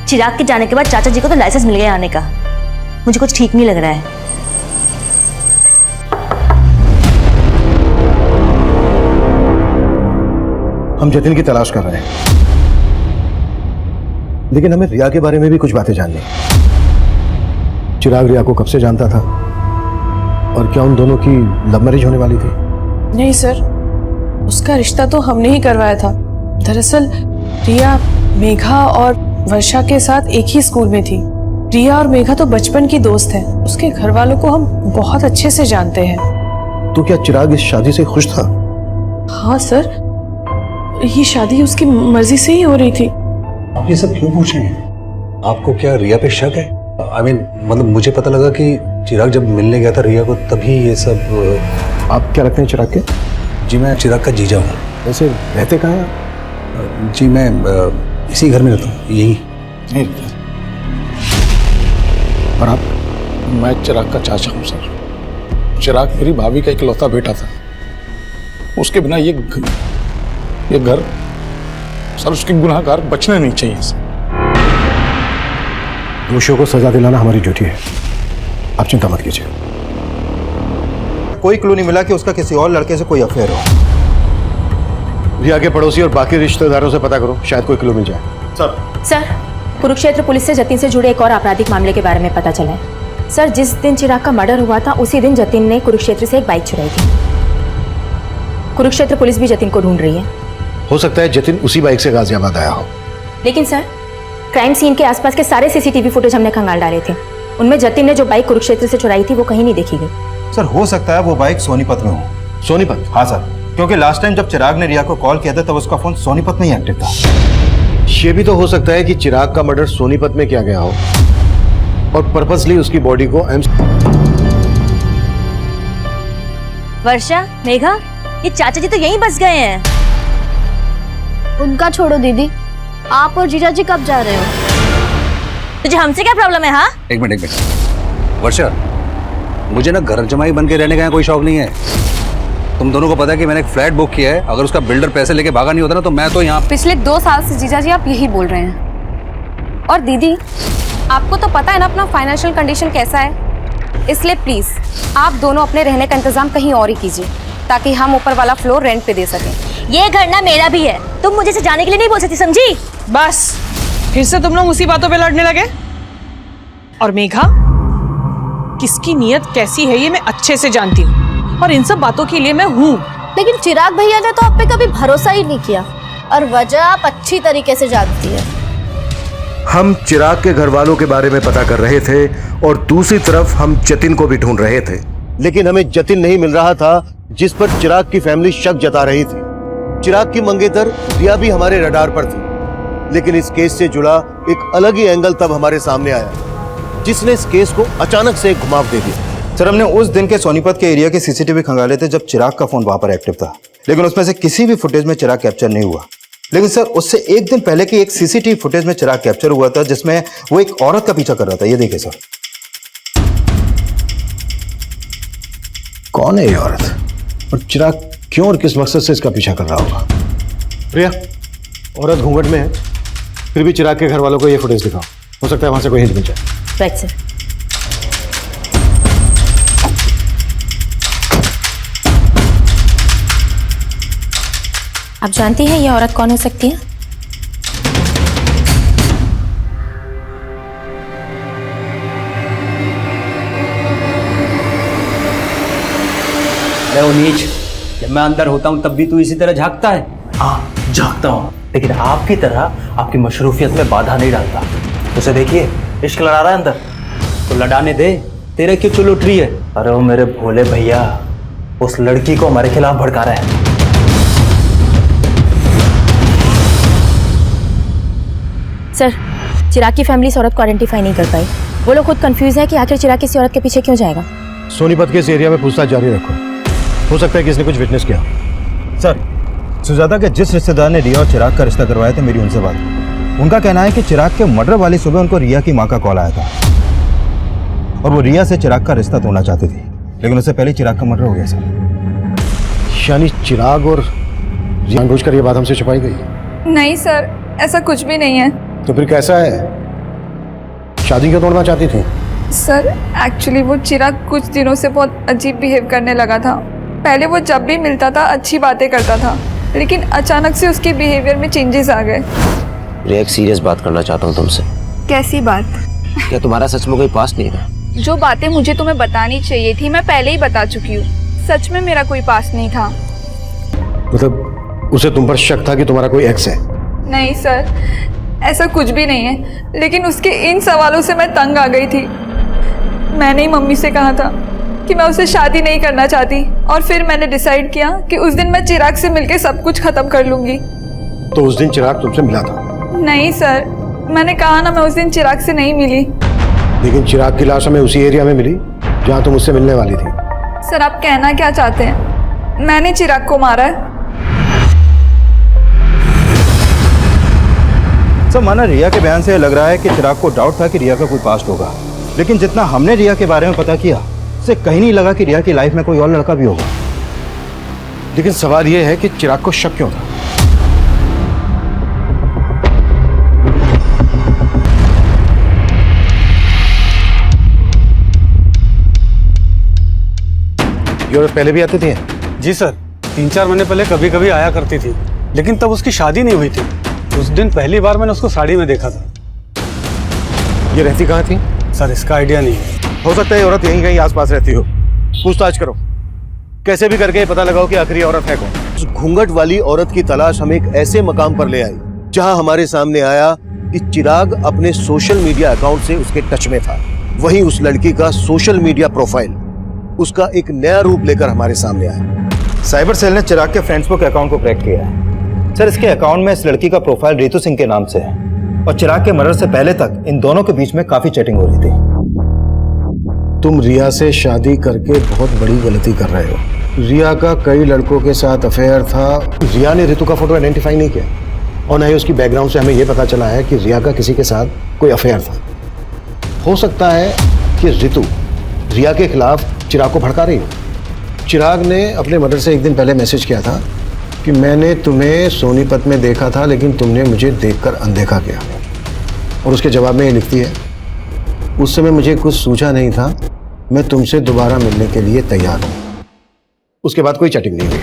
चिराग के जाने के बाद चाचा जी को तो लाइसेंस मिल गया आने का। मुझे कुछ ठीक नहीं लग रहा है। हम जतिन की तलाश कर रहे हैं, लेकिन हमें रिया के बारे में भी कुछ बातें जाननी है। चिराग रिया को कब से जानता था और क्या उन दोनों की लव मैरिज होने वाली थी? नहीं सर, उसका रिश्ता तो हमने ही करवाया था। दरअसल रिया मेघा और वर्षा के साथ एक ही स्कूल में थी। रिया और मेघा तो बचपन की दोस्त हैं। उसके घर वालों को हम बहुत अच्छे से जानते हैं। तो क्या चिराग इस शादी से खुश था? हाँ सर, ये शादी उसकी मर्जी से ही हो रही थी। आप ये सब क्यों पूछ रहे हैं? आपको क्या रिया पे शक है? मतलब मुझे पता लगा कि चिराग जब मिलने गया था रिया को तभी ये सब। आप क्या रखते हैं चिराग के? जी मैं चिराग का जीजा हूँ। वैसे रहते कहाँ हैं? जी मैं इसी घर में रहता हूँ, यही। और आप? मैं चिराग का चाचा हूँ सर। चिराग मेरी भाभी का इकलौता बेटा था। उसके बिना ये घर सर, उसके गुनाहगार बचने नहीं चाहिए सर। दोषियों को सजा दिलाना हमारी ड्यूटी है, आप चिंता मत कीजिए। कोई क्लू नहीं मिला कि उसका किसी और लड़के से कोई अफेयर हो। रिया के पड़ोसी और बाकी रिश्तेदारों से पता करो, शायद कोई क्लू मिल जाए। सर, कुरुक्षेत्र पुलिस से जतिन से जुड़े एक और आपराधिक मामले के बारे में पता चला है। सर, जिस दिन चिराग का मर्डर हुआ था उसी दिन जतिन ने कुरुक्षेत्र से एक बाइक चुराई थी। कुरुक्षेत्र पुलिस भी जतिन को ढूंढ रही है। हो सकता है जतिन उसी बाइक से गाजियाबाद आया हो। लेकिन सर, क्राइम सीन के आसपास के सारे सीसीटीवी फुटेज हमने खंगाल डाले थे। उनमें जतिन ने जो बाइक कुरुक्षेत्र से चुराई थी वो कहीं नहीं देखी गई। सर हो सकता है वो बाइक सोनीपत में हो। सोनीपत? हाँ सर, क्योंकि लास्ट टाइम जब चिराग ने रिया को कॉल किया था तब उसका फोन सोनीपत में ही एक्टिव था। ये भी तो हो सकता है कि चिराग का मर्डर सोनीपत में किया गया हो और पर्पसली उसकी बॉडी को वर्षा, मेघा, ये चाचा जी तो यहीं बस गए हैं। उनका छोड़ो दीदी, आप और जीजा जी कब जा रहे हो? तुझे हमसे क्या प्रॉब्लम है? हाँ, एक मिनट वर्षा, मुझे ना घर जमाई बन के रहने का कोई शौक नहीं है। तुम दोनों को पता है कि मैंने एक फ्लैट बुक किया है। अगर उसका बिल्डर पैसे लेके भागा नहीं होता ना तो मैं तो यहाँ पिछले 2 साल से जीजा जी आप यही बोल रहे हैं। और दीदी, आपको तो पता है ना अपना फाइनेंशियल कंडीशन कैसा है, इसलिए प्लीज आप दोनों अपने रहने का इंतजाम कहीं और ही कीजिए ताकि हम ऊपर वाला फ्लोर रेंट पे दे सकें। ये घर ना मेरा भी है, तुम मुझे से जाने के लिए नहीं बोल सकती, समझी? बस फिर से तुम लोग उसी बातों पे लड़ने लगे। और मेघा, किसकी नीयत कैसी है ये मैं अच्छे से जानती हूँ और इन सब बातों के लिए मैं हूँ। लेकिन चिराग भैया ने तो आप पे कभी भरोसा ही नहीं किया और वजह आप अच्छी तरीके से जानती है। हम चिराग के घर वालों के बारे में पता कर रहे थे और दूसरी तरफ हम जतिन को भी ढूंढ रहे थे, लेकिन हमें जतिन नहीं मिल रहा था जिस पर चिराग की फैमिली शक जता रही थी। चिराग की मंगेतर रिया भी हमारे रडार पर थी, लेकिन इस केस से जुड़ा एक अलग ही एंगल तब हमारे सामने आया जिसने इस केस को अचानक से एक घुमाव दे दिया। सर हमने उस दिन के सोनीपत के एरिया के सीसीटीवी खंगाले थे जब चिराग का फोन वहां पर एक्टिव था, लेकिन उसमें से किसी भी फुटेज में चिराग कैप्चर नहीं हुआ। लेकिन सर उससे एक दिन पहले की एक सीसीटीवी फुटेज में चिराग कैप्चर हुआ था जिसमें वो एक औरत का पीछा कर रहा था। ये देखिए सर। कौन है ये औरत और चिराग क्यों और किस मकसद से इसका पीछा कर रहा होगा? प्रिया, औरत घूंघट में है, फिर भी चिराग के घर वालों को ये फुटेज दिखाओ, हो सकता है वहां से कोई हिंट मिल जाए। Right sir. आप जानती हैं ये औरत कौन हो सकती है? नीच, जब मैं अंदर होता हूँ तब भी तू इसी तरह झांकता है? हाँ झांकता हूँ, लेकिन आपकी तरह आपकी मशरूफियत में बाधा नहीं डालता। उसे देखिए, इश्क लड़ा रहा है अंदर, तो लड़ाने दे, तेरे क्यों चुल उठ रही है? अरे वो मेरे भोले भैया उस लड़की को हमारे खिलाफ भड़का रहा है। सर, चिराग की फैमिली इस औरत को आइडेंटिफाई नहीं कर पाई। वो लोग खुद कंफ्यूज है कि आखिर चिराग किसी औरत के पीछे क्यों जाएगा। सोनीपत के इस एरिया में पूछताछ जारी रखो, हो सकता है कि इसने कुछ विटनेस किया। सर, सुजाता के जिस रिश्तेदार ने रिया और चिराग का रिश्ता करवाया था मेरी उनसे बात हुई। उनका कहना है कि चिराग के मर्डर वाली सुबह उनको रिया की माँ का कॉल आया था और वो रिया से चिराग का रिश्ता तोड़ना चाहती थी, लेकिन उससे पहले चिराग का मर्डर हो गया सर। यानी चिराग और जानबूझकर ये बात हमसे छुपाई गई? नहीं सर, ऐसा कुछ भी नहीं है। तो फिर कैसा है? शादी क्यों तोड़ना चाहती थी? सर एक्चुअली वो चिराग कुछ दिनों से बहुत अजीब बिहेव करने लगा था। पहले वो जब भी मिलता था अच्छी बातें करता था, लेकिन अचानक से उसके बिहेवियर में चेंजेस आ गए। रिया, एक सीरियस बात करना चाहता हूँ तुमसे। कैसी बात? क्या तुम्हारा सच में कोई पास्ट नहीं था? जो बातें मुझे तुम्हें बतानी चाहिए थी मैं पहले ही बता चुकी हूँ। सच में मेरा कोई पास्ट नहीं था। मतलब उसे तुम पर शक था कि तुम्हारा कोई एक्स है? नहीं सर, ऐसा कुछ भी नहीं है, लेकिन उसके इन सवालों से मैं तंग आ गई थी। मैंने ही मम्मी से कहा था कि मैं उससे शादी नहीं करना चाहती और फिर मैंने डिसाइड किया कि उस दिन मैं चिराग से मिलकर सब कुछ खत्म कर लूंगी। तो उस दिन चिराग तुमसे मिला था? नहीं सर, मैंने कहा ना मैं उस दिन चिराग से नहीं मिली। लेकिन चिराग की लाश हमें उसी एरिया में मिली जहाँ तुम उससे मिलने वाली थी। सर आप कहना क्या चाहते हैं? मैंने चिराग को मारा है। सर माना रिया के बयान से लग रहा है कि चिराग को डाउट था कि रिया का कोई पास्ट होगा, लेकिन जितना हमने रिया के बारे में पता किया उससे कहीं नहीं लगा कि रिया की लाइफ में कोई और लड़का भी होगा। लेकिन सवाल यह है कि चिराग को शक क्यों था? ये औरत पहले भी आती थी? जी सर, 3-4 महीने पहले कभी कभी आया करती थी, लेकिन तब उसकी शादी नहीं हुई थी। उस दिन पहली बार मैंने उसको साड़ी में देखा था। ये रहती कहाँ थी? सर इसका आइडिया नहीं है। हो सकता है ये औरत यहीं कहीं आसपास रहती हो। पूछताछ करो, कैसे भी करके पता लगाओ कि आखिरी औरत है कौन। उस घूंघट वाली औरत की तलाश हम एक ऐसे मकाम पर ले आई जहां हमारे सामने आया कि चिराग अपने सोशल मीडिया अकाउंट से उसके टच में था। वहीं उस लड़की का सोशल मीडिया प्रोफाइल उसका एक नया रूप लेकर हमारे सामने आया। साइबर सेल ने चिराग के फेसबुक अकाउंट को क्रैक किया है। सर, इसके अकाउंट में इस लड़की का प्रोफाइल रितु सिंह के नाम से है और चिराग के मर्डर से पहले तक इन दोनों के बीच में काफी चैटिंग हो रही थी। तुम रिया से शादी करके बहुत बड़ी गलती कर रहे हो। रिया का कई लड़कों के साथ अफेयर था। रिया ने रितु का फोटो आइडेंटिफाई नहीं किया और न ही उसकी बैकग्राउंड से हमें यह पता चला है कि रिया का किसी के साथ कोई अफेयर था। हो सकता है कि रितु रिया के खिलाफ चिराग को भड़का रही हो। चिराग ने अपने मर्डर से एक दिन पहले मैसेज किया था कि मैंने तुम्हें सोनीपत में देखा था लेकिन तुमने मुझे देखकर अनदेखा किया, और उसके जवाब में ये लिखती है, उस समय मुझे कुछ सूझा नहीं था, मैं तुमसे दोबारा मिलने के लिए तैयार हूं। उसके बाद कोई चैटिंग नहीं हुई।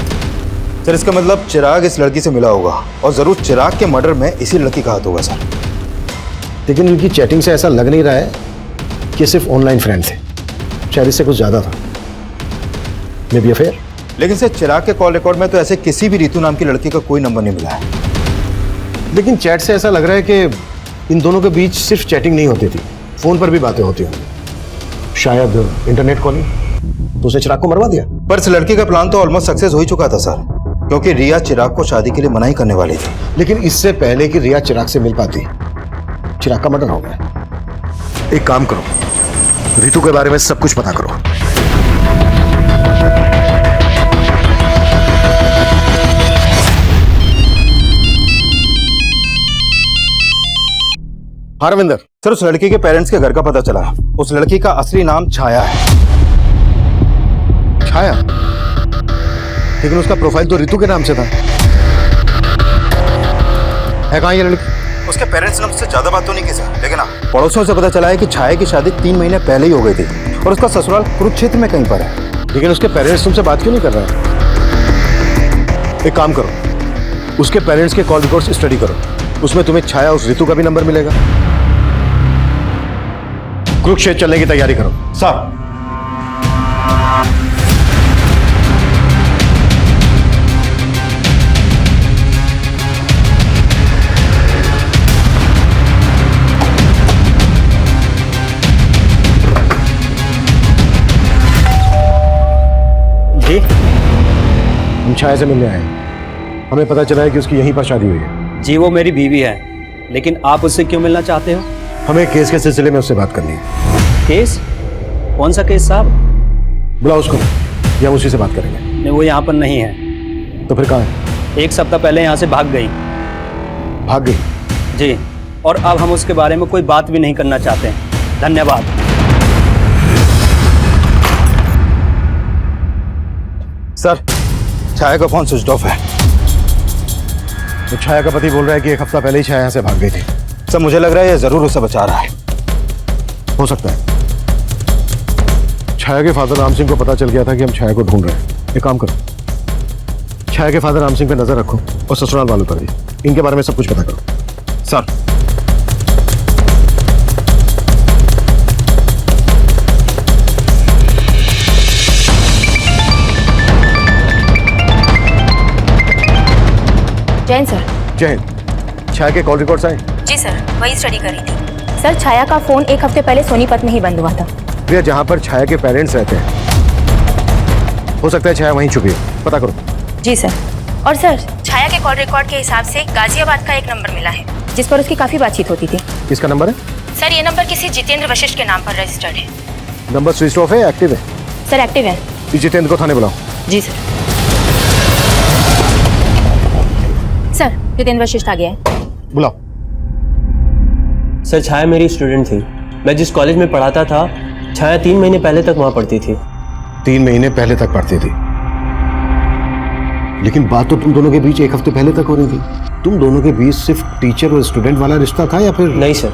सर, इसका मतलब चिराग इस लड़की से मिला होगा और जरूर चिराग के मर्डर में इसी लड़की का हाथ होगा सर। लेकिन उनकी चैटिंग से ऐसा लग नहीं रहा है कि सिर्फ ऑनलाइन फ्रेंड थे, शायद इससे कुछ ज्यादा था। May be affair. लेकिन सर, चिराग के कॉल रिकॉर्ड में तो ऐसे किसी भी रितु नाम की लड़की का कोई नंबर नहीं मिला है। लेकिन चैट से ऐसा लग रहा है कि इन दोनों के बीच सिर्फ चैटिंग नहीं होती थी, फोन पर भी बातें होती होंगी। शायद इंटरनेट कॉलिंग। तो उसने चिराग को मरवा दिया। पर इस लड़की का प्लान तो ऑलमोस्ट सक्सेस हो ही चुका था सर, क्योंकि रिया चिराग को शादी के लिए मना ही करने वाली थी। लेकिन इससे पहले कि रिया चिराग से मिल पाती, चिराग का मर्डर हो गया। एक काम करो, रितु के बारे में सब कुछ पता करो। हरविंदर सर, उस लड़की के पेरेंट्स के घर का पता चला। उस लड़की का असली नाम छाया है। छाया? लेकिन उसका प्रोफाइल तो रितु के नाम से था। है कहाँ ये लड़की? उसके पेरेंट्स ने मुझसे ज्यादा बात तो नहीं की सर, लेकिन हाँ, पड़ोसियों से पता चला है कि छाया की शादी 3 महीने पहले ही हो गई थी और उसका ससुराल कुरुक्षेत्र में कहीं पर है। लेकिन उसके पेरेंट्स तुमसे बात क्यों नहीं कर रहे? एक काम करो, उसके पेरेंट्स के कॉल रिकॉर्ड्स स्टडी करो, उसमें तुम्हें छाया उस रितु का भी नंबर मिलेगा। कुरुक्षेत्र चलने की तैयारी करो। सर, जी, हम छाया से मिलने आए हैं। हमें पता चला है कि उसकी यहीं पर शादी हुई है। जी, वो मेरी बीवी है, लेकिन आप उससे क्यों मिलना चाहते हो? हमें केस के सिलसिले में उससे बात करनी है। केस? कौन सा केस साहब? बुलाओ उसको, या हम उसी से बात करेंगे। नहीं, वो यहाँ पर नहीं है। तो फिर कहाँ है? 1 सप्ताह पहले यहाँ से भाग गई। भाग गई? जी, और अब हम उसके बारे में कोई बात भी नहीं करना चाहते हैं। धन्यवाद। सर, छाया का फोन स्विच ऑफ है। तो छाया का पति बोल रहा है कि 1 हफ्ता पहले ही छाया यहाँ से भाग गई थी। सर, मुझे लग रहा है ये जरूर उसे बचा रहा है। हो सकता है छाया के फादर राम सिंह को पता चल गया था कि हम छाया को ढूंढ रहे हैं। एक काम करो, छाया के फादर राम सिंह पे नजर रखो और ससुराल वालों पर भी। इनके बारे में सब कुछ पता करो। Sir, Jain sir. जय हिंद। छाया के कॉल रिकॉर्ड्स आए? जी सर, वही स्टडी करी थी। सर, छाया का फोन 1 हफ्ते पहले सोनीपत में ही बंद हुआ था। भैया, जहाँ पर छाया के पेरेंट्स रहते हैं, हो सकता है छाया वहीं छुपी है। पता करो। जी सर। और सर, छाया के कॉल रिकॉर्ड के हिसाब से गाजियाबाद का एक नंबर मिला है जिस पर उसकी काफी बातचीत होती थी। किसका नंबर है? सर, ये नंबर किसी जितेंद्र वशिष्ठ के नाम पर रजिस्टर्ड है। नंबर स्विच ऑफ है या एक्टिव है? सर, एक्टिव है। जितेंद्र को थाने बुलाओ। जी सर। सर, जितेंद्र वशिष्ठ आ गया है। बुलाओ। सर, छाया मेरी स्टूडेंट थी। मैं जिस कॉलेज में पढ़ाता था, छाया 3 महीने पहले तक वहां पढ़ती थी। 3 महीने पहले तक पढ़ती थी? लेकिन बात तो तुम दोनों के बीच 1 हफ्ते पहले तक हो रही थी। तुम दोनों के बीच सिर्फ टीचर और स्टूडेंट वाला रिश्ता था या फिर? नहीं सर,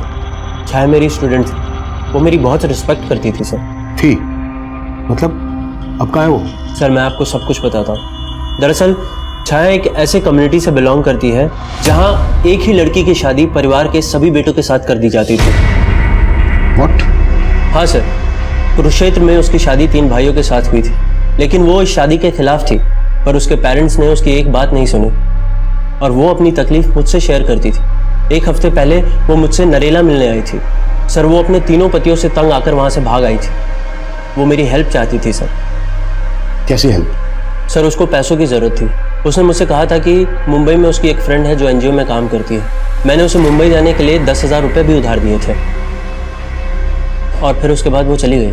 छाया मेरी स्टूडेंट थी। वो मेरी बहुत रिस्पेक्ट करती थी सर। थी? मतलब अब कहाँ है वो? सर, मैं आपको सब कुछ बताता हूँ। दरअसल छाया एक ऐसे कम्युनिटी से बिलोंग करती है जहाँ एक ही लड़की की शादी परिवार के सभी बेटों के साथ कर दी जाती थी। व्हाट? हाँ सर, कुरुक्षेत्र में उसकी शादी 3 भाइयों के साथ हुई थी, लेकिन वो इस शादी के खिलाफ थी, पर उसके पेरेंट्स ने उसकी एक बात नहीं सुनी और वो अपनी तकलीफ मुझसे शेयर करती थी। 1 हफ्ते पहले वो मुझसे नरेला मिलने आई थी। सर, वो अपने 3 पतियों से तंग आकर वहाँ से भाग आई थी। वो मेरी हेल्प चाहती थी सर। कैसी हेल्प? सर, उसको पैसों की ज़रूरत थी। उसने मुझसे कहा था कि मुंबई में उसकी एक फ्रेंड है जो एनजीओ में काम करती है। मैंने उसे मुंबई जाने के लिए 10,000 रुपये भी उधार दिए थे और फिर उसके बाद वो चली गई।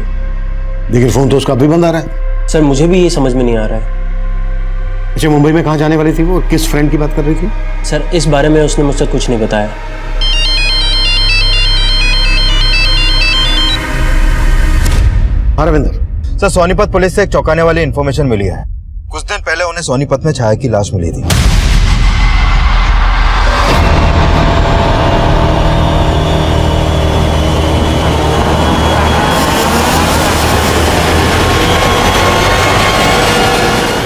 लेकिन फोन तो उसका अभी बंद आ रहा है। सर, मुझे भी ये समझ में नहीं आ रहा है। अच्छा, मुंबई में कहाँ जाने वाली थी वो? किस फ्रेंड की बात कर रही थी? सर, इस बारे में उसने मुझसे कुछ नहीं बताया। हाँ रविंदर। सर, सोनीपत पुलिस से एक चौंकाने वाली इंफॉर्मेशन मिली है। कुछ दिन पहले उन्हें सोनीपत में छाया की लाश मिली थी।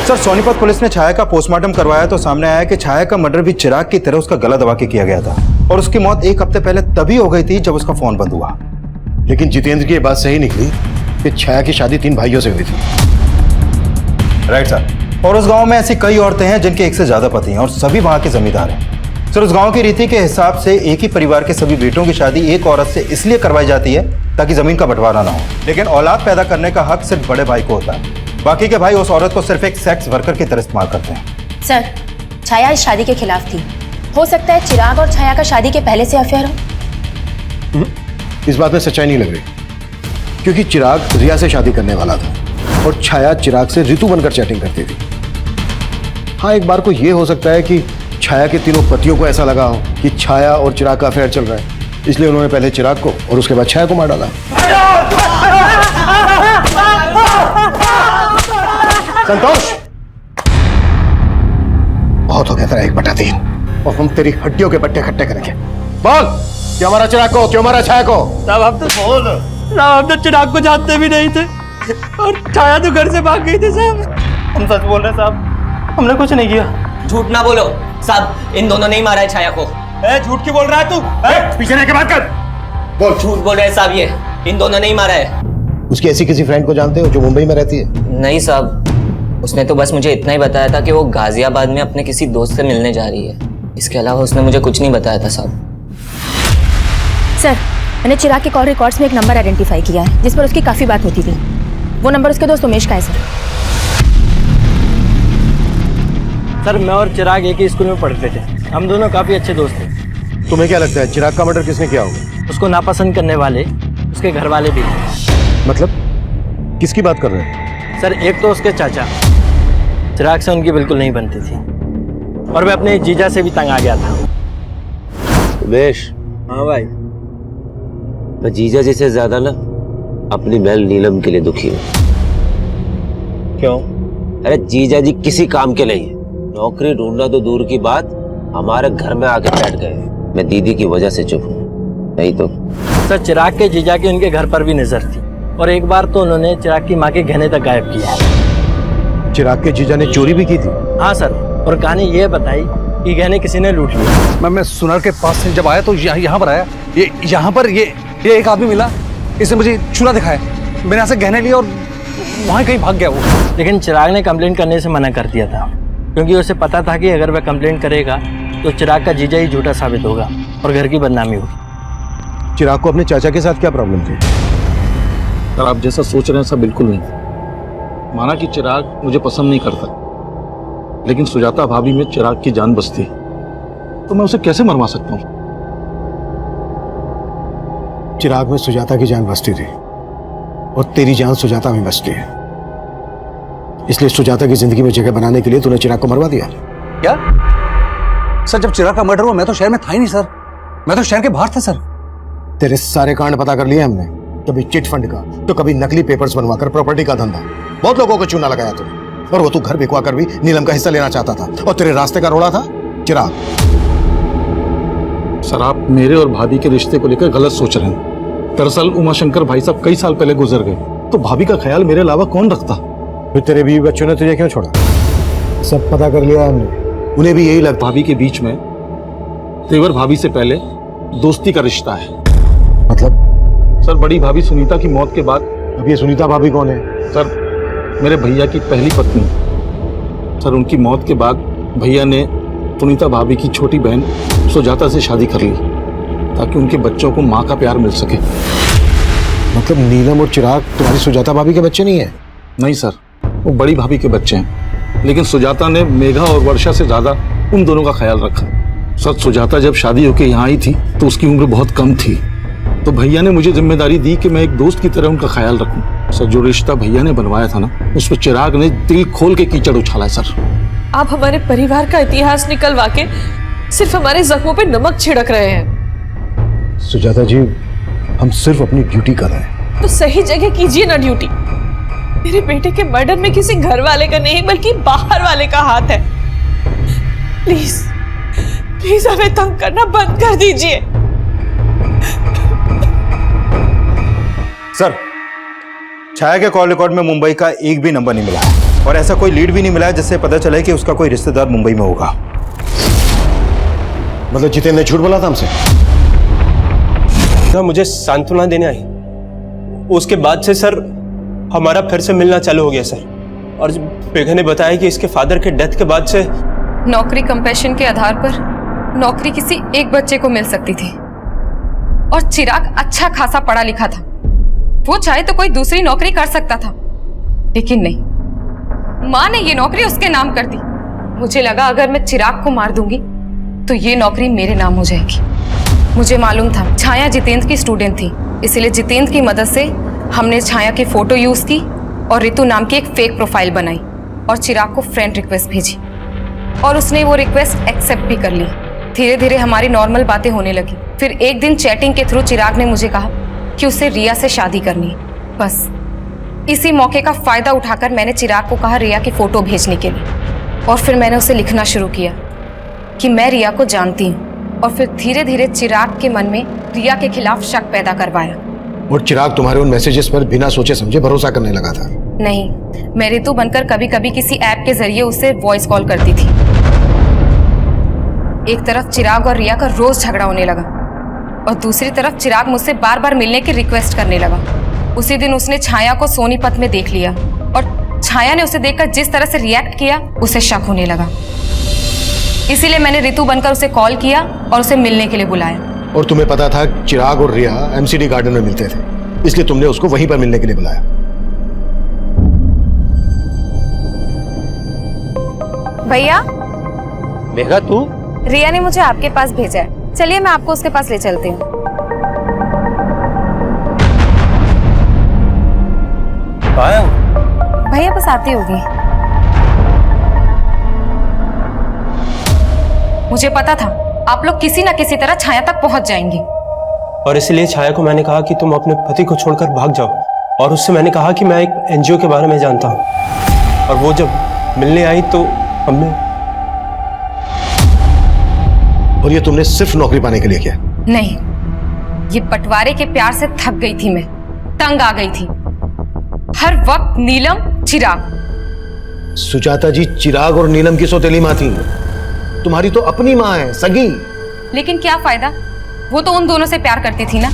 सर, सोनीपत पुलिस ने छाया का पोस्टमार्टम करवाया तो सामने आया कि छाया का मर्डर भी चिराग की तरह उसका गला दबा के किया गया था और उसकी मौत 1 हफ्ते पहले तभी हो गई थी जब उसका फोन बंद हुआ। लेकिन जितेंद्र की ये बात सही निकली कि छाया की शादी 3 भाइयों से हुई थी। Right sir. और उस गांव में ऐसी कई औरतें हैं जिनके 1 से ज्यादा पति हैं और सभी वहां के जमींदार हैं। सर, उस गांव की रीति के हिसाब से एक ही परिवार के सभी बेटों की शादी एक औरत से इसलिए करवाई जाती है ताकि जमीन का बंटवारा ना हो, लेकिन औलाद पैदा करने का हक सिर्फ बड़े भाई को होता है। बाकी के भाई उस औरत को सिर्फ एक सेक्स वर्कर की तरह इस्तेमाल करते हैं। सर, छाया इस शादी के खिलाफ थी। हो सकता है चिराग और छाया का शादी के पहले से अफेयर हो। इस बात में सच्चाई नहीं लग रही, क्योंकि चिराग रिया से शादी करने वाला था और छाया चिराग से ऋतु बनकर चैटिंग करती थी। हाँ, एक बार को यह हो सकता है कि छाया के 3 पतियों को ऐसा लगा हो कि छाया और चिराग का अफेयर चल रहा है, इसलिए उन्होंने पहले चिराग को और उसके बाद छाया को मार डाला। संतोष, बहुत हो गया तेरा 1/3 और हम तेरी हड्डियों के पट्टे इकट्ठे करेंगे। बोल, क्यों मारा चिराग को, क्यों मारा छाया को? साहब, हम तो चिराग को जानते भी नहीं थे और छाया तो घर से भाग गई थी साहब। हम सच बोल रहे हैं साहब, हमने कुछ नहीं किया। झूठ ना बोलो साहब, इन दोनों ने ही मारा है छाया को। झूठ क्यों बोल रहा है तू? पीछे रह के बात कर। बोल। झूठ बोल रहे हैं साहब, ये इन दोनों ने ही मारा है। उसकी ऐसी किसी फ्रेंड को जानते हो जो मुंबई में रहती है? नहीं साहब, उसने तो बस मुझे इतना ही बताया था कि वो गाजियाबाद में अपने किसी दोस्त से मिलने जा रही है। इसके अलावा उसने मुझे कुछ नहीं बताया था साहब। सर, मैंने चिराग के कॉल रिकॉर्ड्स में एक नंबर आइडेंटिफाई किया है जिस पर उसकी काफ़ी बात होती थी। वो नंबर उसके दोस्त उमेश का है सर। सर, मैं और चिराग एक ही स्कूल में पढ़ते थे। हम दोनों काफ़ी अच्छे दोस्त थे। तुम्हें क्या लगता है चिराग का मर्डर किसने किया होगा? उसको नापसंद करने वाले उसके घर वाले भी। मतलब किसकी बात कर रहे हैं? सर, एक तो उसके चाचा, चिराग से उनकी बिल्कुल नहीं बनती थी और मैं अपने जीजा से भी तंग आ गया था। उमेश। हाँ भाई। मैं जीजा जी से ज्यादा ना अपनी बहन नीलम के लिए दुखी हूँ। क्यों? अरे जीजा जी किसी काम के नहीं है। नौकरी ढूंढना तो दूर की बात, हमारे घर में आके बैठ गए। मैं दीदी की वजह से चुप हूँ, नहीं तो। सर, चिराग के जीजा की उनके घर पर भी नजर थी और एक बार तो उन्होंने चिराग की माँ के गहने तक गायब किया। चिराग के जीजा ने चोरी भी की थी? हाँ सर, और कहानी ये बताई कि गहने किसी ने लूट लिए। मैं सुनार के पास से जब आया तो यहाँ पर आया, ये यहाँ पर ये एक आदमी मिला, इसने मुझे चूरा दिखाया। मैंने यहाँ से गहने लिए और वहाँ कहीं भाग गया वो। लेकिन चिराग ने कंप्लेंट करने से मना कर दिया था क्योंकि उसे पता था कि अगर वह कंप्लेंट करेगा तो चिराग का जीजा ही झूठा साबित होगा और घर की बदनामी होगी। चिराग को अपने चाचा के साथ क्या प्रॉब्लम थी? सर, आप जैसा सोच रहे हैं सब बिल्कुल नहीं। माना कि चिराग मुझे पसंद नहीं करता, लेकिन सुजाता भाभी में चिराग की जान बसती तो मैं उसे कैसे मरवा सकता हूँ? चिराग में सुजाता की जान बसती थी और तेरी जान सुजाता में बसती है, इसलिए सुजाता की जिंदगी में जगह बनाने के लिए तूने चिराग को मरवा दिया। क्या सर? जब चिराग का मर्डर हुआ मैं तो शहर में था ही नहीं सर, मैं तो शहर के बाहर था सर। तेरे सारे कांड पता कर लिए हमने, कभी चिट फंड का तो कभी नकली पेपर्स बनवाकर प्रॉपर्टी का धंधा। बहुत लोगों को चूना लगाया तूने, और वो तू घर बिकवा कर भी नीलम का हिस्सा लेना चाहता था, और तेरे रास्ते का रोड़ा था चिराग। सर, आप मेरे और भाभी के रिश्ते को लेकर गलत सोच रहे हैं। दरअसल उमाशंकर भाई साहब कई साल पहले गुजर गए, तो भाभी का ख्याल मेरे अलावा कौन रखता? फिर तेरे बीवी बच्चों ने तुझे क्यों छोड़ा? सब पता कर लिया हमने, उन्हें भी यही लगता। भाभी के बीच में तेवर भाभी से पहले दोस्ती का रिश्ता है। मतलब सर बड़ी भाभी सुनीता की मौत के बाद। अब ये सुनीता भाभी कौन है? सर मेरे भैया की पहली पत्नी। सर उनकी मौत के बाद भैया ने सुनीता भाभी की छोटी बहन सुजाता से शादी कर ली ताकि उनके बच्चों को माँ का प्यार मिल सके। मतलब नीलम और चिराग तुम्हारी सुजाता भाभी के बच्चे नहीं है? नहीं सर, वो बड़ी भाभी के बच्चे हैं, लेकिन सुजाता ने मेघा और वर्षा से ज्यादा उन दोनों का ख्याल रखा। सर सुजाता जब शादी होकर यहाँ आई थी तो उसकी उम्र बहुत कम थी, तो भैया ने मुझे जिम्मेदारी दी कि मैं एक दोस्त की तरह उनका ख्याल रखूं। सर जो रिश्ता भैया ने बनवाया था ना, उसमें चिराग ने दिल खोल के कीचड़ उछाला है। सर आप हमारे परिवार का इतिहास निकलवा के सिर्फ हमारे जख्मों पे नमक छिड़क रहे हैं। सुजाता जी, हम सिर्फ अपनी ड्यूटी कर रहे हैं। तो सही जगह कीजिए ना ड्यूटी। मेरे बेटे के मर्डर में किसी घर वाले का नहीं बल्कि बाहर वाले का हाथ है। प्लीज प्लीज हमें तंग करना बंद कर दीजिए। सर, छाया के कॉल रिकॉर्ड में मुंबई का एक भी नंबर नहीं मिला है और ऐसा कोई लीड भी नहीं मिला है जिससे पता चले कि उसका कोई रिश्तेदार मुंबई में होगा। मतलब जितेंद्र ने झूठ बोला था हमसे? सर मुझे सांत्वना देने आई, उसके बाद से सर हमारा फिर से मिलना चालू हो गया सर। और मेघा ने बताया कि इसके फादर के डेथ के बाद से नौकरी कंपैशन के आधार पर नौकरी किसी एक बच्चे को मिल सकती थी और चिराग अच्छा खासा पढ़ा लिखा था, वो चाहे तो कोई दूसरी नौकरी कर सकता था, लेकिन नहीं, माँ ने ये नौकरी उसके नाम कर दी। मुझे लगा अगर मैं चिराग को मार दूंगी तो ये नौकरी मेरे नाम हो जाएगी। मुझे मालूम था छाया जितेंद्र की स्टूडेंट थी, इसलिए जितेंद्र की मदद से हमने छाया की फोटो यूज की और रितु नाम की एक फेक प्रोफाइल बनाई और चिराग को फ्रेंड रिक्वेस्ट भेजी और उसने वो रिक्वेस्ट एक्सेप्ट भी कर ली। धीरे धीरे हमारी नॉर्मल बातें होने लगी। फिर एक दिन चैटिंग के थ्रू चिराग ने मुझे कहा कि उसे रिया से शादी करनी है। बस इसी मौके का फायदा उठाकर मैंने चिराग को कहा रिया की फोटो भेजने के लिए और फिर मैंने उसे लिखना शुरू किया कि मैं रिया को जानती हूँ और फिर धीरे धीरे चिराग के मन में रिया के खिलाफ शक पैदा करवाया। और चिराग तुम्हारे उन मैसेजेस पर बिना सोचे समझे भरोसा करने लगा था? नहीं, मैं रितु बनकर कभी कभी किसी ऐप के जरिए उससे वॉइस कॉल करती थी। एक तरफ चिराग और रिया का रोज झगड़ा होने लगा और दूसरी तरफ चिराग मुझसे बार बार मिलने की रिक्वेस्ट करने लगा। उसी दिन उसने छाया को सोनीपत में देख लिया और छाया ने उसे देखकर जिस तरह से रिएक्ट किया उसे शक होने लगा। इसीलिए मैंने रितु बनकर उसे कॉल किया और उसे मिलने के लिए बुलाया। और तुम्हें पता था चिराग और रिया एमसीडी गार्डन में मिलते थे, इसलिए तुमने उसको वहीं पर मिलने के लिए बुलाया। भैया, मेघा तू? रिया ने मुझे आपके पास भेजा है, चलिए मैं आपको उसके पास ले चलती हूँ। भैया बस आती होगी। मुझे पता था आप लोग किसी न किसी तरह छाया तक पहुंच जाएंगे और इसलिए छाया को मैंने कहा कि तुम अपने पति को छोड़कर भाग जाओ और उससे मैंने कहा कि मैं एक एनजीओ के बारे में जानता हूँ और वो जब मिलने आई तो हमने। और ये तुमने सिर्फ नौकरी पाने के लिए किया? नहीं, ये बंटवारे के प्यार से थक गई थी, मैं तंग आ गई थी। हर वक्त नीलम चिराग। सुजाता जी, चिराग और नीलम की सौतेली माँ थी, तुम्हारी तो अपनी माँ है, सगी। लेकिन क्या फायदा, वो तो उन दोनों से प्यार करती थी ना।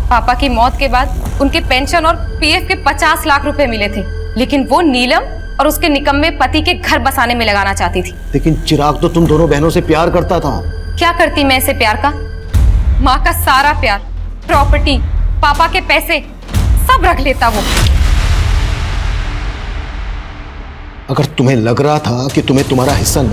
पापा की मौत के बाद उनके पेंशन और पीएफ के 50 लाख रुपए मिले थे, लेकिन वो नीलम और उसके निकम्मे पति के घर बसाने में लगाना चाहती थी। लेकिन चिराग तो तुम दोनों बहनों से प्यार करता था। क्या करती मैं ऐसे प्यार का? माँ का सारा प्यार, प्रॉपर्टी, पापा के पैसे सब रख लेता वो। अगर तुम्हें लग रहा था कि तुम्हें तुम्हारा हिस्सा